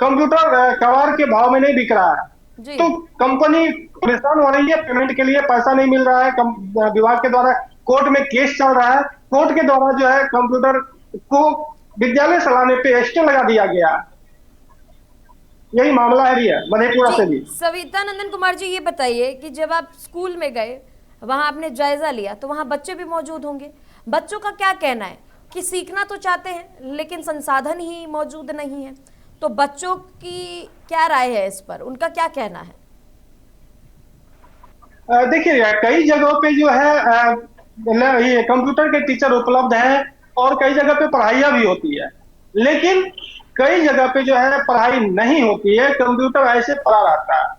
कंप्यूटर कबाड़ के भाव में नहीं बिक रहा है। तो कंपनी परेशान हो रही है, पेमेंट के लिए पैसा नहीं मिल रहा है। विभाग के द्वारा कोर्ट में केस चल रहा है, कोर्ट के द्वारा जो है कंप्यूटर को विद्यालय चलाने पे स्टे लगा दिया गया। यही मामला है रिया मधेपुरा से भी। सविता नंदन कुमार जी, ये बताइए कि जब आप स्कूल में गए, वहां आपने जायजा लिया, तो वहां बच्चे भी मौजूद होंगे। बच्चों का क्या कहना है कि सीखना तो चाहते हैं लेकिन संसाधन ही मौजूद नहीं है, तो बच्चों की क्या राय है इस पर, उनका क्या कहना है? देखिए कई जगहों पे जो है ये कंप्यूटर के टीचर उपलब्ध हैं, और कई जगह पे पढ़ाइयाँ भी होती है, लेकिन कई जगह पे जो है पढ़ाई नहीं होती है, कंप्यूटर ऐसे पड़ा रहता है।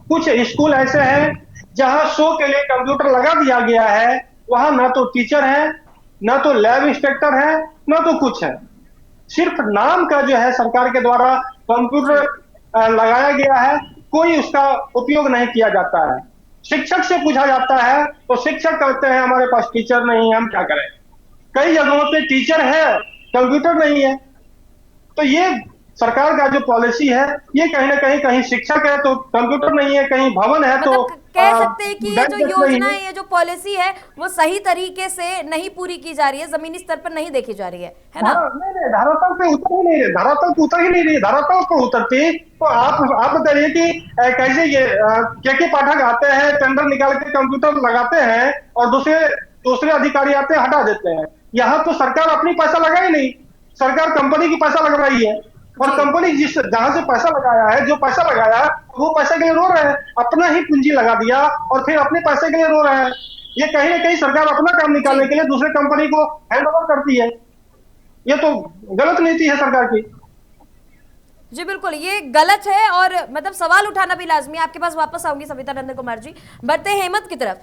कुछ स्कूल ऐसे हैं जहां शो के लिए कंप्यूटर लगा दिया गया है, वहां ना तो टीचर है, ना तो लैब इंस्पेक्टर है, ना तो कुछ है। सिर्फ नाम का जो है सरकार के द्वारा कंप्यूटर लगाया गया है, कोई उसका उपयोग नहीं किया जाता है। शिक्षक से पूछा जाता है तो शिक्षक कहते हैं हमारे पास टीचर नहीं है, हम क्या करें। कई जगहों पे टीचर है, कंप्यूटर नहीं है। तो ये सरकार का जो पॉलिसी है, ये कहीं ना कहीं शिक्षक है तो कंप्यूटर नहीं है, कहीं भवन है तो मतलब कह सकते हैं कि ये जो बेंच नहीं योजना है। है, ये जो पॉलिसी है, वो सही तरीके से नहीं पूरी की जा रही है, जमीनी स्तर पर नहीं देखी जा रही है ना? हाँ, नहीं, धरातल पे उतर ही नहीं रही, धरातल पे उतर ही नहीं रही। धरातल पे उतरती तो आप बताइए कि कैसे ये के पाठक आते हैं, टेंडर निकाल के कंप्यूटर लगाते हैं और दूसरे अधिकारी आते हैं, हटा देते हैं। यहाँ तो सरकार अपनी पैसा लगाई नहीं, सरकार कंपनी की पैसा लग रही है। और कंपनी जहां से पैसा लगाया है, जो पैसा लगाया वो पैसे के लिए रो रहे हैं, अपना ही पूंजी लगा दिया और फिर अपने पैसे के लिए रो रहे हैं। ये कहीं ना कहीं सरकार अपना काम निकालने के लिए दूसरे कंपनी को हैंड ओवर करती है। ये तो गलत नीति है सरकार की। जी बिल्कुल, ये गलत है और मतलब सवाल उठाना भी लाजमी है। आपके पास वापस आऊंगी सविता नंदन कुमार जी, बढ़ते हैं हेमंत की तरफ।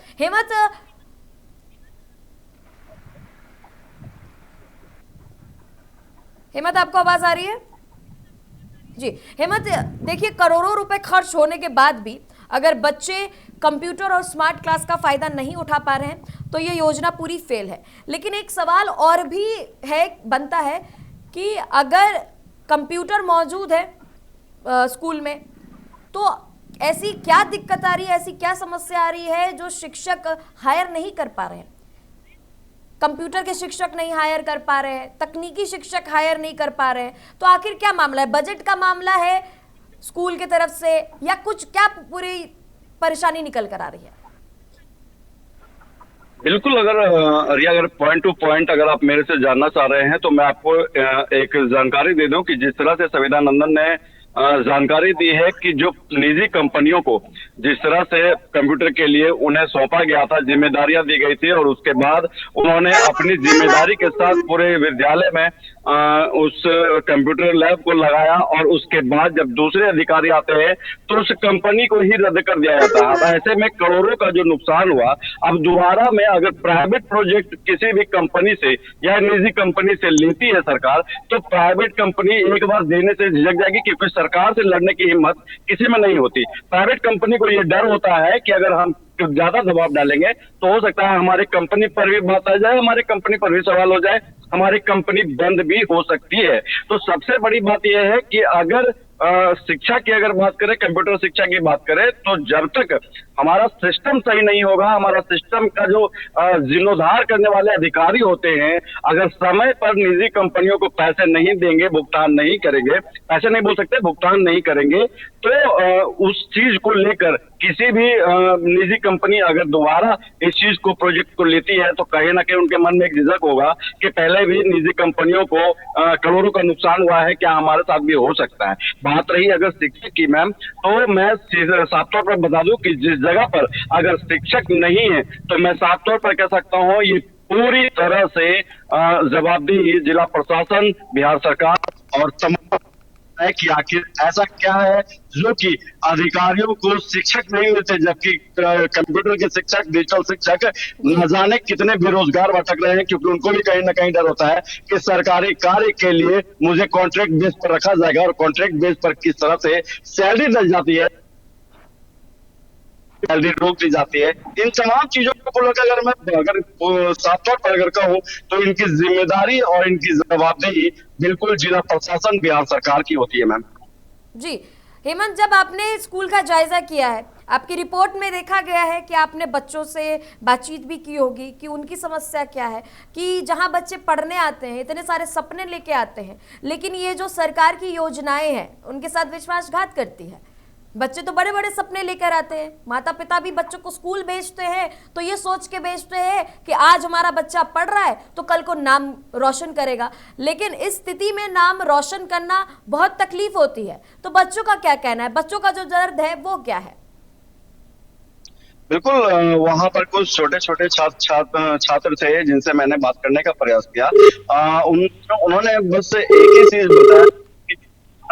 हेमंत आपको आवाज आ रही है? जी हेमंत, देखिए करोड़ों रुपए खर्च होने के बाद भी अगर बच्चे कंप्यूटर और स्मार्ट क्लास का फायदा नहीं उठा पा रहे हैं तो ये योजना पूरी फेल है। लेकिन एक सवाल और भी है, बनता है कि अगर कंप्यूटर मौजूद है स्कूल में तो ऐसी क्या दिक्कत आ रही है, ऐसी क्या समस्या आ रही है जो शिक्षक हायर नहीं कर पा रहे हैं? कंप्यूटर के शिक्षक नहीं हायर कर पा रहे हैं, तकनीकी शिक्षक हायर नहीं कर पा रहे हैं, तो आखिर क्या मामला है? बजट का मामला है स्कूल की तरफ से या कुछ, क्या पूरी परेशानी निकल कर आ रही है? बिल्कुल, अगर पॉइंट टू पॉइंट अगर आप मेरे से जानना चाह रहे हैं तो मैं आपको एक जानकारी दे दूं कि जिस तरह से संविदा नंदन ने जानकारी दी है कि जो निजी कंपनियों को जिस तरह से कंप्यूटर के लिए उन्हें सौंपा गया था, जिम्मेदारियां दी गई थी और उसके बाद उन्होंने अपनी जिम्मेदारी के साथ पूरे विद्यालय में उस कंप्यूटर लैब को लगाया और उसके बाद जब दूसरे अधिकारी आते हैं तो उस कंपनी को ही रद्द कर दिया जाता है। अब ऐसे में करोड़ों का जो नुकसान हुआ, अब दोबारा में अगर प्राइवेट प्रोजेक्ट किसी भी कंपनी से या निजी कंपनी से लेती है सरकार, तो प्राइवेट कंपनी एक बार देने से झिझक जाएगी क्योंकि सरकार से लड़ने की हिम्मत किसी में नहीं होती। प्राइवेट कंपनी को ये डर होता है कि अगर हम ज्यादा दबाव डालेंगे तो हो सकता है हमारी कंपनी पर भी बात आ जाए, हमारी कंपनी पर भी सवाल हो जाए, हमारी कंपनी बंद भी हो सकती है। तो सबसे बड़ी बात यह है कि अगर शिक्षा की अगर बात करें, कंप्यूटर शिक्षा की बात करें, तो जब तक हमारा सिस्टम सही नहीं होगा, हमारा सिस्टम का जो जीर्णोद्धार करने वाले अधिकारी होते हैं अगर समय पर निजी कंपनियों को पैसे नहीं देंगे, भुगतान नहीं करेंगे, पैसे नहीं बोल सकते, भुगतान नहीं करेंगे, तो उस चीज को लेकर किसी भी निजी कंपनी अगर दोबारा इस चीज को, प्रोजेक्ट को लेती है तो कहीं ना कहीं उनके मन में एक झिझक होगा कि पहले भी निजी कंपनियों को करोड़ों का नुकसान हुआ है, क्या हमारे साथ भी हो सकता है। बात रही अगर शिक्षक की मैम, तो मैं साफ तौर पर बता दूं कि जिस जगह पर अगर शिक्षक नहीं है तो मैं साफ तौर पर कह सकता हूं ये पूरी तरह से जवाबदेही जिला प्रशासन, बिहार सरकार और तमाम है कि आखिर ऐसा क्या है जो कि अधिकारियों को शिक्षक नहीं मिलते, जबकि कंप्यूटर के शिक्षक, डिजिटल शिक्षक न जाने कितने बेरोजगार भटक रहे हैं, क्योंकि उनको भी कहीं ना कहीं डर होता है कि सरकारी कार्य के लिए मुझे कॉन्ट्रैक्ट बेस पर रखा जाएगा और कॉन्ट्रैक्ट बेस पर किस तरह से सैलरी दी जाती है, सैलरी रोक दी जाती है। इन तमाम चीजों को लेकर अगर मैं साफ तौर पर अगर कहूं तो इनकी जिम्मेदारी और इनकी जवाबदेही बिल्कुल जिला प्रशासन, बिहार सरकार की होती है मैम। जी हेमंत, जब आपने स्कूल का जायजा किया है, आपकी रिपोर्ट में देखा गया है कि आपने बच्चों से बातचीत भी की होगी कि उनकी समस्या क्या है, कि जहां बच्चे पढ़ने आते हैं इतने सारे सपने लेके आते हैं, लेकिन ये जो सरकार की योजनाएं हैं उनके साथ विश्वासघात करती है। बच्चे तो बड़े बड़े सपने लेकर आते हैं, माता पिता भी बच्चों को स्कूल भेजते हैं तो ये सोच के भेजते हैं कि आज हमारा बच्चा पढ़ रहा है तो कल को नाम रोशन करेगा, लेकिन इस स्थिति में नाम रोशन करना बहुत तकलीफ होती है। तो बच्चों का क्या कहना है, बच्चों का जो दर्द है वो क्या है? बिल्कुल, वहां पर कुछ छोटे छोटे छात्र थे जिनसे मैंने बात करने का प्रयास किया। उन्होंने बस एक ही चीज बताया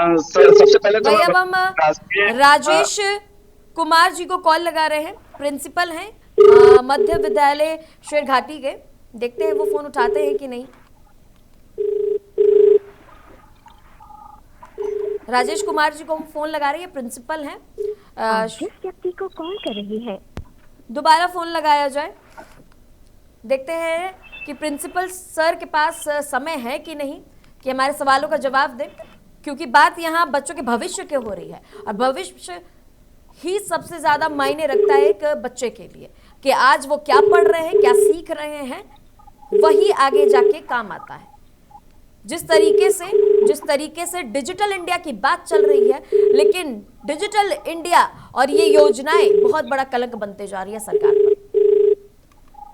सबसे पहले तो भाई अब हम राष्ट्रीय राजेश कुमार जी को कॉल लगा रहे हैं, प्रिंसिपल हैं मध्य विद्यालय शेरघाटी के। देखते हैं वो फोन उठाते हैं कि नहीं। राजेश कुमार जी को हम फोन लगा रहे हैं, प्रिंसिपल हैं। जिस व्यक्ति को कॉल कर रही है दोबारा फोन लगाया जाए, देखते हैं कि प्रिंसिपल सर के पास समय है कि नहीं कि हमारे सवालों का जवाब दें, क्योंकि बात यहाँ बच्चों के भविष्य की हो रही है और भविष्य ही सबसे ज्यादा मायने रखता है एक बच्चे के लिए कि आज वो क्या पढ़ रहे हैं, क्या सीख रहे हैं, वही आगे जाके काम आता है। जिस तरीके से डिजिटल इंडिया की बात चल रही है, लेकिन डिजिटल इंडिया और ये योजनाएं बहुत बड़ा कलंक बनते जा रही है सरकार पर।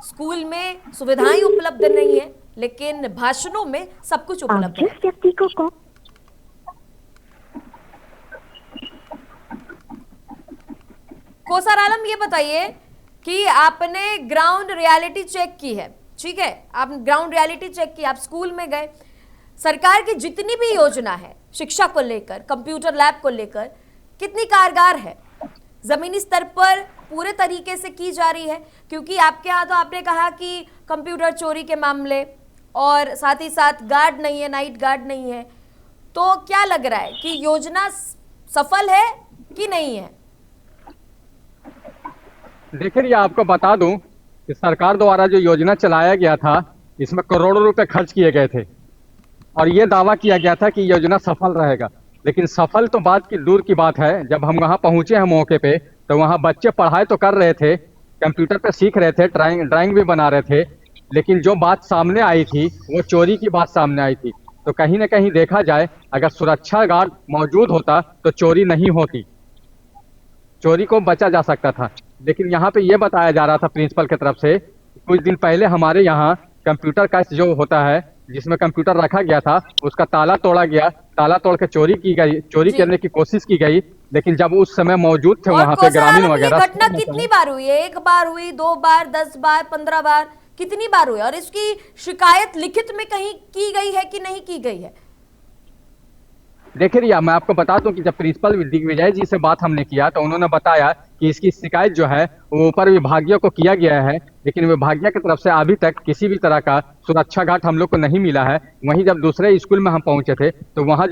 स्कूल में सुविधाएं उपलब्ध नहीं है, लेकिन भाषणों में सब कुछ उपलब्ध है। जिस व्यक्ति को कॉल कोसर आलम, ये बताइए कि आपने ग्राउंड रियलिटी चेक की है, ठीक है, आप ग्राउंड रियलिटी चेक की, आप स्कूल में गए, सरकार की जितनी भी योजना है शिक्षा को लेकर, कंप्यूटर लैब को लेकर, कितनी कारगर है, जमीनी स्तर पर पूरे तरीके से की जा रही है? क्योंकि आपके यहाँ तो आपने कहा कि कंप्यूटर चोरी के मामले और साथ ही साथ गार्ड नहीं है, नाइट गार्ड नहीं है, तो क्या लग रहा है कि योजना सफल है कि नहीं है? देखिए, आपको बता दूं कि सरकार द्वारा जो योजना चलाया गया था, इसमें करोड़ों रुपए खर्च किए गए थे और ये दावा किया गया था कि योजना सफल रहेगा। लेकिन सफल तो बात की दूर की बात है। जब हम वहाँ पहुंचे हैं मौके पे, तो वहाँ बच्चे पढ़ाई तो कर रहे थे, कंप्यूटर पे सीख रहे थे, ड्राइंग भी बना रहे थे, लेकिन जो बात सामने आई थी वो चोरी की बात सामने आई थी। तो कहीं ना कहीं देखा जाए, अगर सुरक्षा गार्ड मौजूद होता तो चोरी नहीं होती, चोरी को बचा जा सकता था। लेकिन यहाँ पे ये बताया जा रहा था प्रिंसिपल की तरफ से, कुछ दिन पहले हमारे यहाँ कंप्यूटर का जो होता है, जिसमें कंप्यूटर रखा गया था, उसका ताला तोड़ा गया, ताला तोड़ के चोरी करने की कोशिश की गई। लेकिन जब उस समय मौजूद थे वहाँ पे ग्रामीण वगैरह, घटना कितनी बार हुई है? एक बार हुई, 2 बार, 10 बार, 15 बार, कितनी बार हुई? और इसकी शिकायत लिखित में कहीं की गई है कि नहीं की गई है? देखिए रिया, मैं आपको बता दूं कि जब प्रिंसिपल दिग्विजय जी से बात हमने किया तो उन्होंने बताया कि इसकी शिकायत जो है वो ऊपर विभागीय को किया गया है, लेकिन विभागीय की तरफ से अभी तक किसी भी तरह का सुरक्षा गार्ड हम लोग को नहीं मिला है। वहीं जब दूसरे स्कूल में हम पहुंचे थे तो वहाँ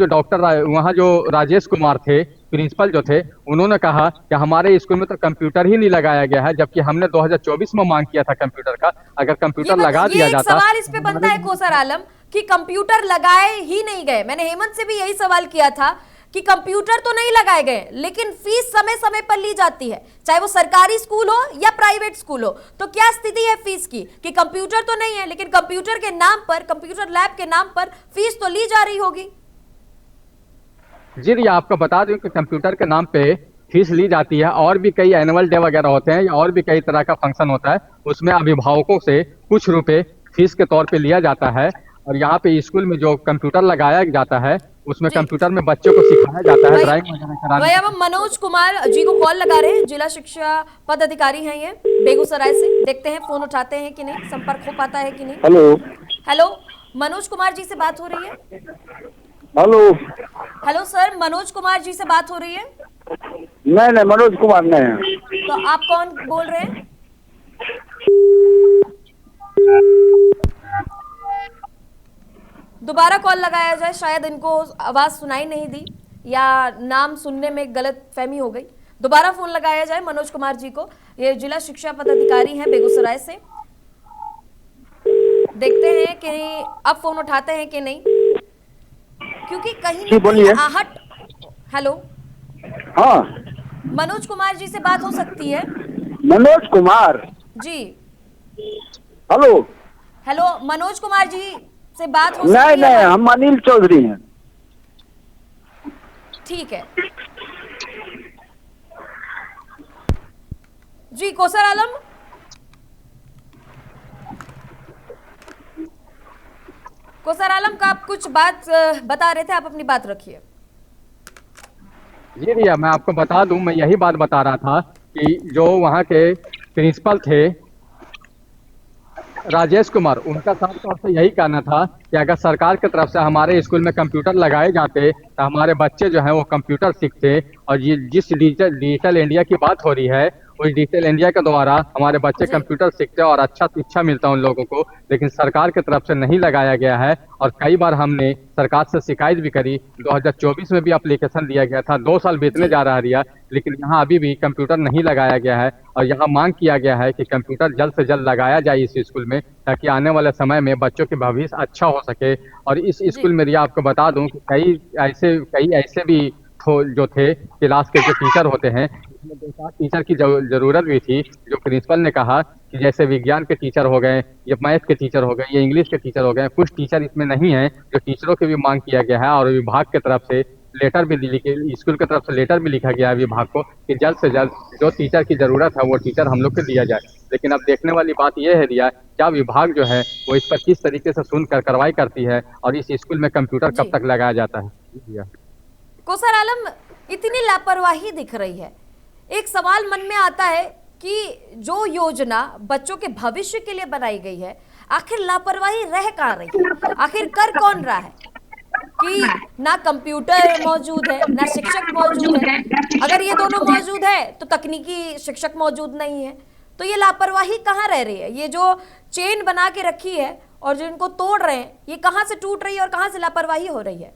जो राजेश कुमार थे, प्रिंसिपल जो थे, उन्होंने कहा कि हमारे स्कूल में तो कंप्यूटर ही नहीं लगाया गया है, जबकि हमने 2024 में मांग किया था कंप्यूटर का। अगर कंप्यूटर लगा दिया जाता। सवाल इस पे बनता है कोसर आलम कि कंप्यूटर लगाए ही नहीं गए। मैंने हेमंत से भी यही सवाल किया था कि कंप्यूटर तो नहीं लगाए गए, लेकिन फीस समय समय पर ली जाती है, चाहे वो सरकारी स्कूल हो या प्राइवेट स्कूल हो। तो क्या स्थिति है फीस की कि कंप्यूटर तो नहीं है, लेकिन कंप्यूटर के नाम पर, कंप्यूटर लैब के नाम पर फीस तो ली जा रही होगी? जी रिया, आपको बता दूं कि कंप्यूटर के नाम पे फीस ली जाती है, और भी कई एनुअल डे वगैरह होते हैं या और भी कई तरह का फंक्शन होता है, उसमें अभिभावकों से कुछ रुपए फीस के तौर पे लिया जाता है। और यहाँ पे स्कूल में जो कंप्यूटर लगाया जाता है, उसमें कंप्यूटर में बच्चों को सिखाया जाता है, ड्राइंग वगैरह कराने। अब हम मनोज कुमार जी को कॉल लगा रहे हैं, जिला शिक्षा पदाधिकारी हैं ये बेगूसराय से। देखते हैं फोन उठाते हैं कि नहीं, संपर्क हो पाता है कि नहीं। हेलो, मनोज कुमार जी से बात हो रही है? हेलो सर, मनोज कुमार जी से बात हो रही है? नहीं, मनोज कुमार नहीं। तो आप कौन बोल रहे हैं? दोबारा कॉल लगाया जाए, शायद इनको आवाज सुनाई नहीं दी या नाम सुनने में गलत फहमी हो गई। दोबारा फोन लगाया जाए मनोज कुमार जी को, ये जिला शिक्षा पदाधिकारी हैं बेगूसराय से। देखते हैं कि अब फोन उठाते हैं कि नहीं, क्योंकि कहीं ना कहीं आहट। हेलो, हाँ, मनोज कुमार जी से बात हो सकती है? मनोज कुमार जी, हेलो, मनोज कुमार जी से बात हो सकती है? नहीं, हम अनिल चौधरी हैं। ठीक है जी। कोसर आलम, का आप कुछ बात बता रहे थे, आप अपनी बात रखिए। जी रिया, मैं आपको बता दूं, मैं यही बात बता रहा था कि जो वहाँ के प्रिंसिपल थे, राजेश कुमार, उनका साफ तौर से यही कहना था कि अगर सरकार की तरफ से हमारे स्कूल में कंप्यूटर लगाए जाते तो हमारे बच्चे जो हैं वो कंप्यूटर सीखते। और ये जिस डिजिटल इंडिया की बात हो रही है, उस डिजिटल इंडिया के द्वारा हमारे बच्चे जी। कंप्यूटर सीखते और अच्छा शिक्षा मिलता उन लोगों को, लेकिन सरकार की तरफ से नहीं लगाया गया है। और कई बार हमने सरकार से शिकायत भी करी, 2024 में भी एप्लीकेशन दिया गया था, 2 साल बीतने जी। जा रहा रिया, लेकिन यहाँ अभी भी कंप्यूटर नहीं लगाया गया है। और यहाँ मांग किया गया है कि कंप्यूटर जल्द से जल्द लगाया जाए इस स्कूल में, ताकि आने वाले समय में बच्चों के भविष्य अच्छा हो सके। और इस स्कूल में रिया आपको बता दूं कि कई ऐसे भी जो थे क्लास के जो टीचर होते हैं, इसमें 2-4 टीचर की जरूरत भी थी। जो प्रिंसिपल ने कहा कि जैसे विज्ञान के टीचर हो गए, या मैथ के टीचर हो गए, या इंग्लिश के टीचर हो गए, कुछ टीचर इसमें नहीं है। जो टीचरों की भी मांग किया गया है और विभाग की तरफ से लेटर भी स्कूल की तरफ से लेटर भी लिखा गया है विभाग को कि जल्द से जल्द जो टीचर की जरूरत है वो टीचर हम लोग को दिया जाए। लेकिन अब देखने वाली बात यह है रिया, क्या विभाग जो है वो इस पर किस तरीके से सुनकर कार्रवाई करती है और इस स्कूल में कंप्यूटर कब तक लगाया जाता है। कौसर आलम, इतनी लापरवाही दिख रही है, एक सवाल मन में आता है कि जो योजना बच्चों के भविष्य के लिए बनाई गई है, आखिर लापरवाही रह कहाँ रही है? आखिर कर कौन रहा है कि ना कंप्यूटर मौजूद है, ना शिक्षक मौजूद है। अगर ये दोनों मौजूद है तो तकनीकी शिक्षक मौजूद नहीं है, तो ये लापरवाही कहाँ रह रही है? ये जो चेन बना के रखी है और जो इनको तोड़ रहे हैं, ये कहाँ से टूट रही है और कहाँ से लापरवाही हो रही है?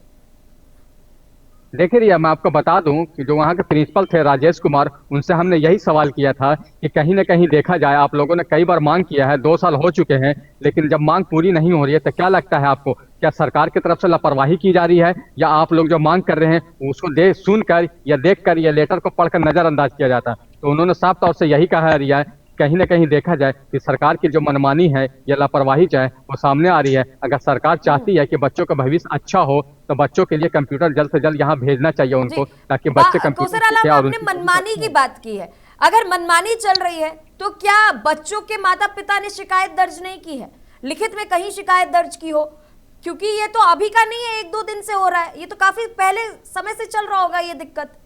देखिए रिया, मैं आपको बता दूं कि जो वहाँ के प्रिंसिपल थे राजेश कुमार, उनसे हमने यही सवाल किया था कि कहीं ना कहीं देखा जाए, आप लोगों ने कई बार मांग किया है, 2 साल हो चुके हैं, लेकिन जब मांग पूरी नहीं हो रही है तो क्या लगता है आपको, क्या सरकार की तरफ से लापरवाही की जा रही है, या आप लोग जो मांग कर रहे हैं उसको सुनकर या देखकर या लेटर को पढ़कर नजरअंदाज किया जाता है? तो उन्होंने साफ तौर से यही कहा है रिया, कहीं ना कहीं देखा जाए कि सरकार की जो मनमानी है या लापरवाही चाहे वो सामने आ रही है। अगर सरकार चाहती है कि बच्चों का भविष्य अच्छा हो तो बच्चों के लिए कंप्यूटर जल्द से जल्द यहाँ भेजना चाहिए उनको, ताकि बच्चे कंप्यूटर सीखें। और आपने मनमानी की बात की है, अगर मनमानी चल रही है तो क्या बच्चों के माता पिता ने शिकायत दर्ज नहीं की है, लिखित में कहीं शिकायत दर्ज की हो? क्योंकि ये तो अभी का नहीं है, 1-2 दिन से हो रहा है, ये तो काफी पहले समय से चल रहा होगा ये दिक्कत।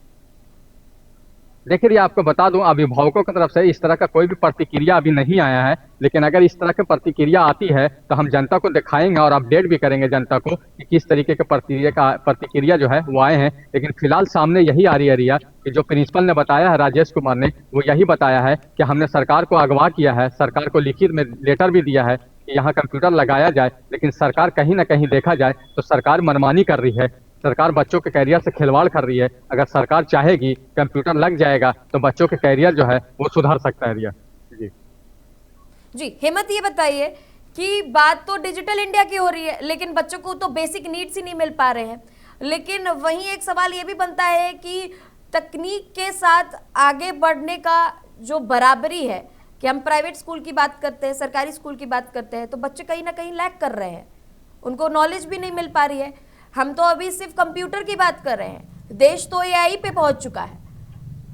देखिए आपको बता दूं, अभिभावकों की तरफ से इस तरह का कोई भी प्रतिक्रिया अभी नहीं आया है, लेकिन अगर इस तरह की प्रतिक्रिया आती है तो हम जनता को दिखाएंगे और अपडेट भी करेंगे जनता को कि किस तरीके के प्रतिक्रिया जो है वो आए हैं। लेकिन फिलहाल सामने यही आ रही है रिया कि जो प्रिंसिपल ने बताया है राजेश कुमार ने, वो यही बताया है कि हमने सरकार को अगवा किया है, सरकार को लिखित में लेटर भी दिया है कि यहाँ कंप्यूटर लगाया जाए, लेकिन सरकार कहीं ना कहीं देखा जाए तो सरकार मनमानी कर रही है, सरकार बच्चों के कैरियर से खिलवाड़ कर रही है। अगर सरकार चाहेगी कंप्यूटर लग जाएगा तो बच्चों के कैरियर जो है वो सुधर सकता है रिया। जी हेमंत, ये बताइए कि बात तो डिजिटल इंडिया की हो रही है, लेकिन बच्चों को तो बेसिक नीड्स ही नहीं मिल पा रहे हैं। लेकिन वहीं एक सवाल ये भी बनता है कि तकनीक के साथ आगे बढ़ने का जो बराबरी है, कि हम प्राइवेट स्कूल की बात करते हैं, सरकारी स्कूल की बात करते हैं, तो बच्चे कहीं ना कहीं लैग कर रहे हैं, उनको नॉलेज भी नहीं मिल पा रही है। हम तो अभी सिर्फ कंप्यूटर की बात कर रहे हैं, देश तो एआई पे पहुंच चुका है।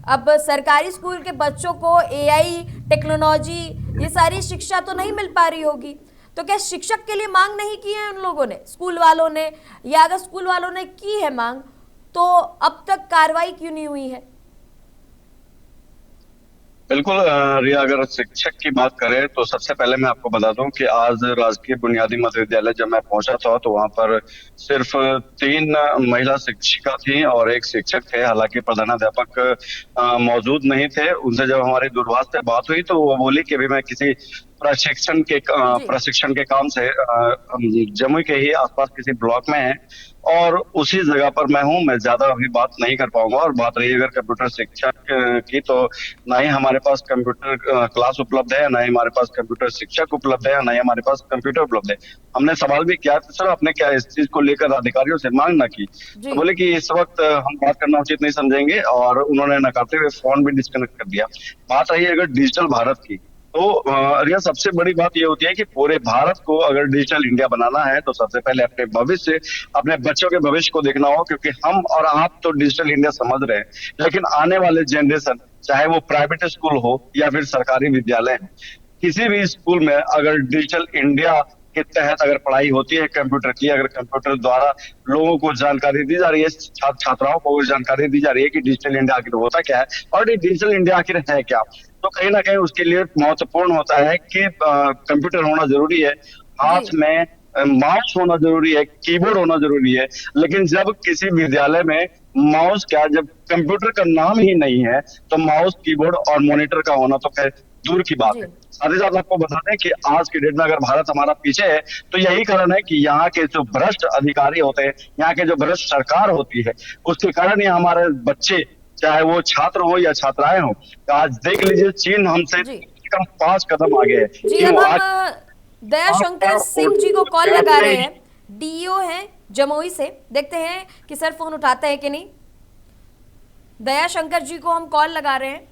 अब सरकारी स्कूल के बच्चों को एआई, टेक्नोलॉजी, ये सारी शिक्षा तो नहीं मिल पा रही होगी, तो क्या शिक्षक के लिए मांग नहीं की है उन लोगों ने, स्कूल वालों ने? या अगर स्कूल वालों ने की है मांग तो अब तक कार्रवाई क्यों नहीं हुई है? बिल्कुल रिया, अगर शिक्षक की बात करें तो सबसे पहले मैं आपको बता दूं कि आज राजकीय बुनियादी मध्य विद्यालय जब मैं पहुंचा था तो वहां पर सिर्फ 3 महिला शिक्षिका थी और 1 शिक्षक थे। हालांकि प्रधानाध्यापक मौजूद नहीं थे। उनसे जब हमारी दूरभाष से बात हुई तो वो बोली कि अभी मैं किसी प्रशिक्षण के काम से जमुई के ही आसपास किसी ब्लॉक में है और उसी जगह पर मैं हूं, मैं ज्यादा अभी बात नहीं कर पाऊंगा। और बात रही अगर कंप्यूटर शिक्षक की, तो ना ही हमारे पास कंप्यूटर क्लास उपलब्ध है, ना ही हमारे पास कंप्यूटर शिक्षक उपलब्ध है, ना ही हमारे पास कंप्यूटर उपलब्ध है। हमने सवाल भी किया तो सर आपने क्या इस चीज को लेकर अधिकारियों से मांग ना की? तो बोले कि इस वक्त हम बात करना उचित नहीं समझेंगे और उन्होंने नकारते हुए फोन भी डिस्कनेक्ट कर दिया। बात रही अगर डिजिटल भारत की, तो रिया सबसे बड़ी बात ये होती है कि पूरे भारत को अगर डिजिटल इंडिया बनाना है तो सबसे पहले अपने भविष्य, अपने बच्चों के भविष्य को देखना हो। क्योंकि हम और आप तो डिजिटल इंडिया समझ रहे हैं, लेकिन आने वाले जनरेशन, चाहे वो प्राइवेट स्कूल हो या फिर सरकारी विद्यालय हो, किसी भी स्कूल में अगर डिजिटल इंडिया के तहत अगर पढ़ाई होती है कंप्यूटर की, अगर कंप्यूटर द्वारा लोगों को जानकारी दी जा रही है, छात्राओं को जानकारी दी जा रही है कि डिजिटल इंडिया आखिर होता क्या है और डिजिटल इंडिया आखिर है क्या, तो कहीं ना कहीं उसके लिए महत्वपूर्ण होता है कि कंप्यूटर होना जरूरी है, हाथ में माउस होना जरूरी है, कीबोर्ड होना जरूरी है। लेकिन जब किसी विद्यालय में माउस क्या, जब कंप्यूटर का नाम ही नहीं है, तो माउस, कीबोर्ड और मॉनिटर का होना तो खैर दूर की बात है। साथ ही साथ आपको बता दें कि आज की डेट में अगर भारत हमारा पीछे है, तो यही कारण है कि यहाँ के जो भ्रष्ट अधिकारी होते हैं, यहाँ के जो भ्रष्ट सरकार होती है, उसके कारण ही हमारे बच्चे, चाहे वो छात्र हो या छात्राएं हो, आज देख लीजिए चीन हमसे कम 5 कदम आगे है। जी, अब हम दयाशंकर सिंह जी को कॉल लगा रहे हैं, डीईओ हैं जमुई से। देखते हैं कि सर फोन उठाते हैं कि नहीं। दयाशंकर जी को हम कॉल लगा रहे हैं,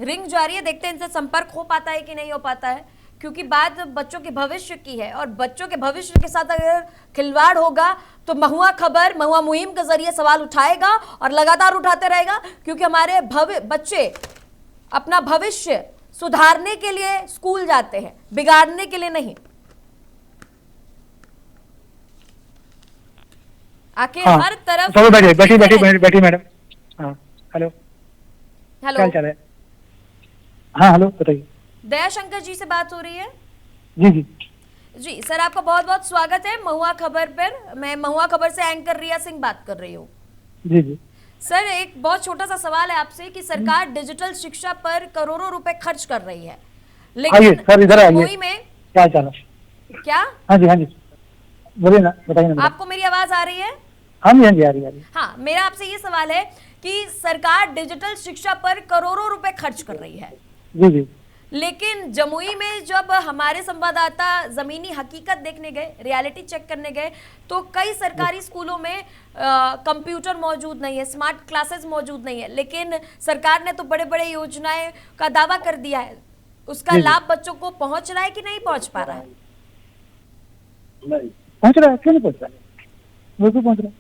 रिंग जा रही है, देखते हैं इनसे संपर्क हो पाता है कि नहीं हो पाता है, क्योंकि बात बच्चों के भविष्य की है और बच्चों के भविष्य के साथ अगर खिलवाड़ होगा तो महुआ खबर, महुआ मुहिम के जरिए सवाल उठाएगा और लगातार उठाते रहेगा, क्योंकि हमारे बच्चे अपना भविष्य सुधारने के लिए स्कूल जाते हैं, बिगाड़ने के लिए नहीं। आखिर हर तरफ बैठी मैडम। हाँ हेलो, क्या चल रहा है? हाँ हेलो बताइए। दयाशंकर जी से बात हो रही है? जी जी जी सर, आपका बहुत बहुत स्वागत है महुआ खबर पर। मैं महुआ खबर से एंकर रिया सिंह बात कर रही हूँ। जी जी सर, एक बहुत छोटा सा सवाल है आपसे कि सरकार डिजिटल शिक्षा पर करोड़ों रुपए खर्च कर रही है, लेकिन सर इधर आइए, जमुई में क्या चल? क्या? हाँ जी बोलिए ना, बताइए ना। आपको मेरी आवाज आ रही है? हाँ जी आ रही है। हाँ, मेरा आपसे ये सवाल है कि सरकार डिजिटल शिक्षा पर करोड़ों रुपए खर्च कर रही है, जी लेकिन जमुई में जब हमारे संवाददाता जमीनी हकीकत देखने गए, रियलिटी चेक करने गए, तो कई सरकारी स्कूलों में कंप्यूटर मौजूद नहीं है, स्मार्ट क्लासेस मौजूद नहीं है, लेकिन सरकार ने तो बड़े बड़े योजनाएं का दावा कर दिया है। उसका लाभ बच्चों को पहुंच रहा है कि नहीं पहुंच पा रहा है? पहुंच रहा है, क्यों नहीं पहुंच रहा है? बिल्कुल पहुंच रहा है।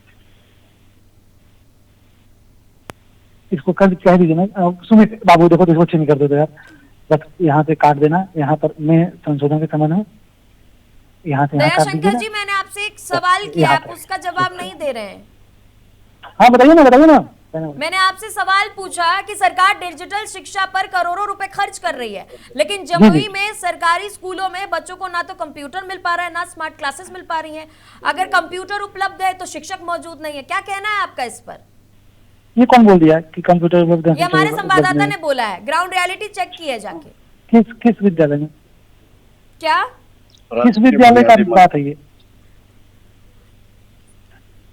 इसको कर कह दीजिए ना, सुमित बाबू देखो तो इसको अच्छे नहीं कर देते यार, बस यहाँ से काट देना, यहाँ पर मैं संशोधन के समय है, यहाँ से यहाँ काट दीजिए। दयाशंकर जी, मैंने आपसे एक सवाल किया, आप उसका जवाब नहीं दे रहे हैं। हाँ बताइए ना। मैंने आपसे सवाल पूछा कि सरकार डिजिटल शिक्षा पर करोड़ों रुपए खर्च कर रही है, लेकिन जमुई में सरकारी स्कूलों में बच्चों को ना तो कंप्यूटर मिल पा रहा है, ना स्मार्ट क्लासेस मिल पा रही हैं। अगर कंप्यूटर उपलब्ध है तो शिक्षक मौजूद नहीं है। क्या कहना है आपका इस पर? ये कौन बोल दिया कि कंप्यूटर उपलब्ध है? ये हमारे संवाददाता ने बोला है, ग्राउंड रियलिटी चेक की है जाके। किस विद्यालय में? क्या किस विद्यालय का बात है ये?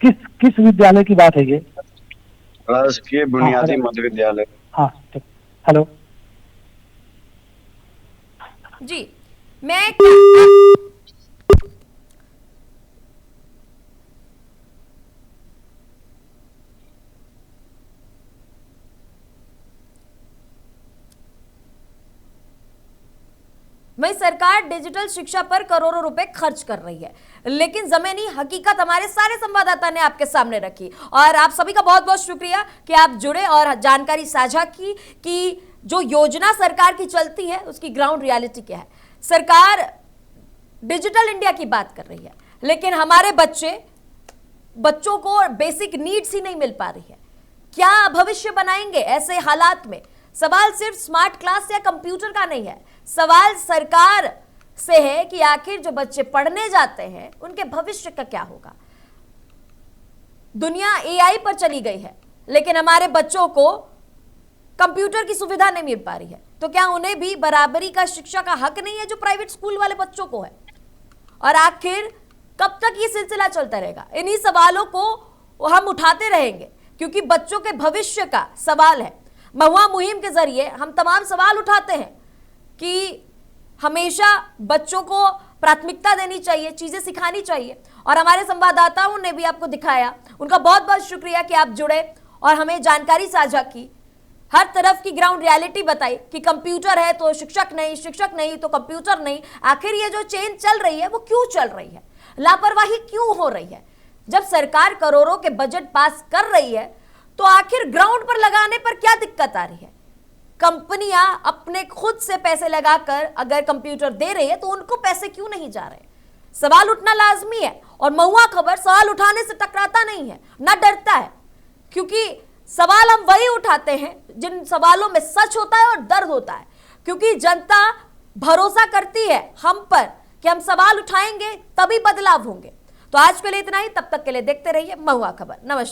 किस विद्यालय की बात है ये? राजकीय बुनियादी मध्य विद्यालय। हाँ ठीक। हेलो जी, मैं वही सरकार डिजिटल शिक्षा पर करोड़ों रुपए खर्च कर रही है, लेकिन जमीनी हकीकत हमारे सारे संवाददाता ने आपके सामने रखी। और आप सभी का बहुत बहुत शुक्रिया कि आप जुड़े और जानकारी साझा की कि जो योजना सरकार की चलती है उसकी ग्राउंड रियलिटी क्या है। सरकार डिजिटल इंडिया की बात कर रही है, लेकिन हमारे बच्चों को बेसिक नीड्स ही नहीं मिल पा रही है। क्या भविष्य बनाएंगे ऐसे हालात में? सवाल सिर्फ स्मार्ट क्लास या कंप्यूटर का नहीं है, सवाल सरकार से है कि आखिर जो बच्चे पढ़ने जाते हैं उनके भविष्य का क्या होगा। दुनिया एआई पर चली गई है, लेकिन हमारे बच्चों को कंप्यूटर की सुविधा नहीं मिल पा रही है, तो क्या उन्हें भी बराबरी का शिक्षा का हक नहीं है जो प्राइवेट स्कूल वाले बच्चों को है? और आखिर कब तक ये सिलसिला चलता रहेगा? इन्हीं सवालों को हम उठाते रहेंगे, क्योंकि बच्चों के भविष्य का सवाल है। महुआ मुहिम के जरिए हम तमाम सवाल उठाते हैं कि हमेशा बच्चों को प्राथमिकता देनी चाहिए, चीजें सिखानी चाहिए, और हमारे संवाददाताओं ने भी आपको दिखाया। उनका बहुत बहुत शुक्रिया कि आप जुड़े और हमें जानकारी साझा की, हर तरफ की ग्राउंड रियलिटी बताई कि कंप्यूटर है तो शिक्षक नहीं, शिक्षक नहीं तो कंप्यूटर नहीं। आखिर ये जो चेन चल रही है वो क्यों चल रही है? लापरवाही क्यों हो रही है? जब सरकार करोड़ों के बजट पास कर रही है तो आखिर ग्राउंड पर लगाने पर क्या दिक्कत आ रही है? कंपनियां अपने खुद से पैसे लगाकर अगर कंप्यूटर दे रही है तो उनको पैसे क्यों नहीं जा रहे? सवाल उठना लाजमी है, और महुआ खबर सवाल उठाने से टकराता नहीं है, ना डरता है, क्योंकि सवाल हम वही उठाते हैं जिन सवालों में सच होता है और दर्द होता है, क्योंकि जनता भरोसा करती है हम पर कि हम सवाल उठाएंगे तभी बदलाव होंगे। तो आज के लिए इतना ही, तब तक के लिए देखते रहिए महुआ खबर। नमस्कार।